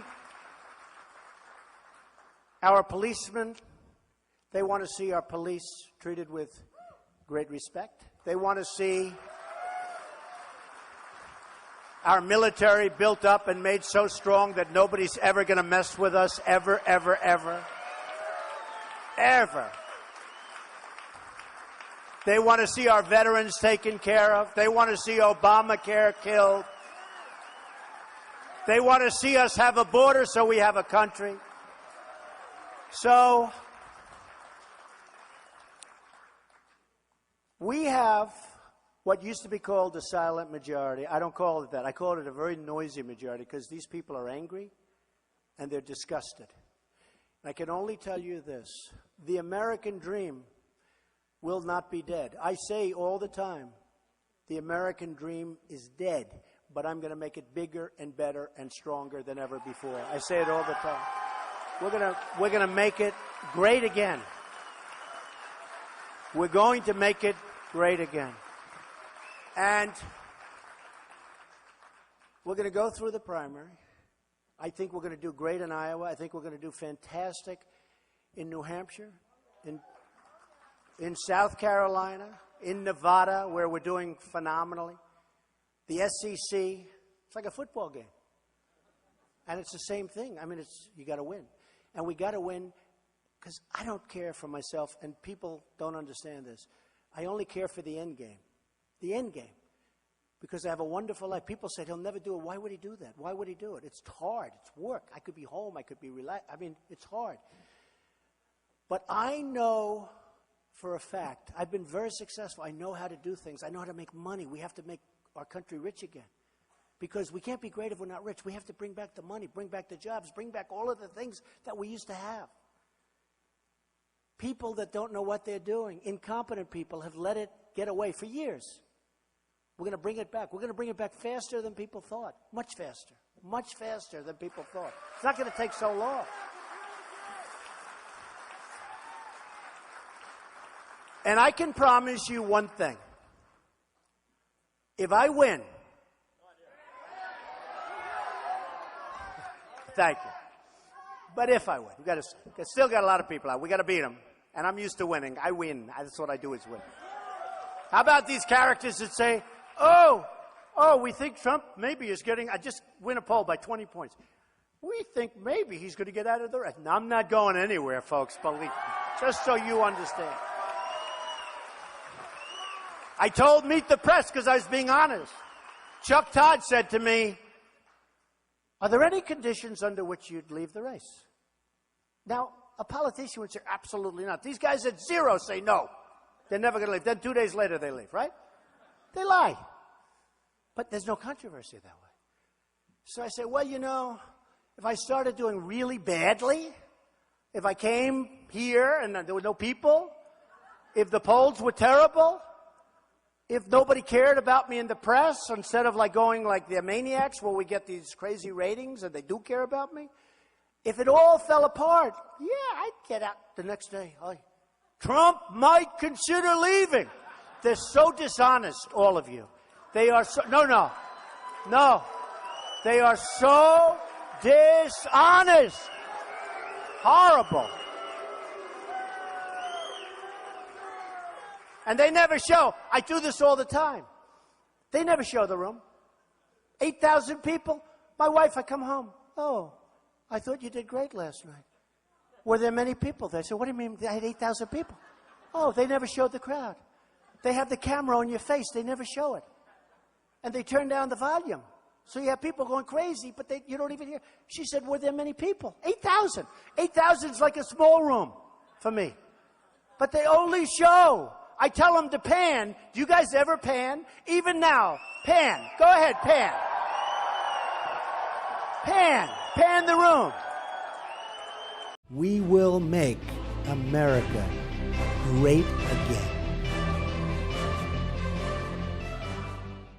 our policemen. They want to see our police treated with great respect. They want to see our military built up and made so strong that nobody's ever going to mess with us, ever, ever, ever. Ever. They want to see our veterans taken care of. They want to see Obamacare killed. They want to see us have a border so we have a country. So, we have what used to be called the silent majority. I don't call it that. I call it a very noisy majority because these people are angry and they're disgusted. I can only tell you this. The American dream will not be dead. I say all the time, the American dream is dead, but I'm going to make it bigger and better and stronger than ever before. I say it all the time. We're going to make it great again. We're going to make it great again. And we're going to go through the primary. I think we're going to do great in Iowa. I think we're going to do fantastic in New Hampshire, in South Carolina, in Nevada, where we're doing phenomenally. The SEC, it's like a football game. And it's the same thing. I mean, you got to win. And we got to win because I don't care for myself, and people don't understand this. I only care for the end game. The end game. Because I have a wonderful life. People say he'll never do it. Why would he do that? Why would he do it? It's hard. It's work. I could be home. I could be relaxed. I mean, it's hard. But I know for a fact, I've been very successful. I know how to do things. I know how to make money. We have to make our country rich again. Because we can't be great if we're not rich. We have to bring back the money, bring back the jobs, bring back all of the things that we used to have. People that don't know what they're doing, incompetent people, have let it get away for years. We're going to bring it back. We're going to bring it back faster than people thought. Much faster than people thought. It's not going to take so long. And I can promise you one thing. If I win, thank you. But if I win, still got a lot of people out. We got to beat them. And I'm used to winning. I win. That's what I do is win. How about these characters that say, oh, we think Trump maybe is getting, I just win a poll by 20 points. We think maybe he's going to get out of the race. No, I'm not going anywhere, folks, believe me. Just so you understand. I told Meet the Press because I was being honest. Chuck Todd said to me, are there any conditions under which you'd leave the race? Now, a politician would say, absolutely not. These guys at zero say no. They're never going to leave. Then 2 days later they leave, right? They lie. But there's no controversy that way. So I say, well, you know, if I started doing really badly, if I came here and there were no people, if the polls were terrible, if nobody cared about me in the press, instead of like going like the maniacs where we get these crazy ratings and they do care about me, if it all fell apart, yeah, I'd get out the next day. Trump might consider leaving. They're so dishonest, all of you. They are so, no. They are so dishonest. Horrible. And they never show. I do this all the time. They never show the room. 8,000 people. My wife, I come home. Oh, I thought you did great last night. Were there many people there? I said, what do you mean I had 8,000 people? Oh, they never showed the crowd. They have the camera on your face. They never show it. And they turn down the volume. So you have people going crazy, but you don't even hear. She said, were there many people? 8,000. 8,000 is like a small room for me. But they only show. I tell them to pan. Do you guys ever pan? Even now, pan. Go ahead, pan. Pan. pan the room. We will make America great again.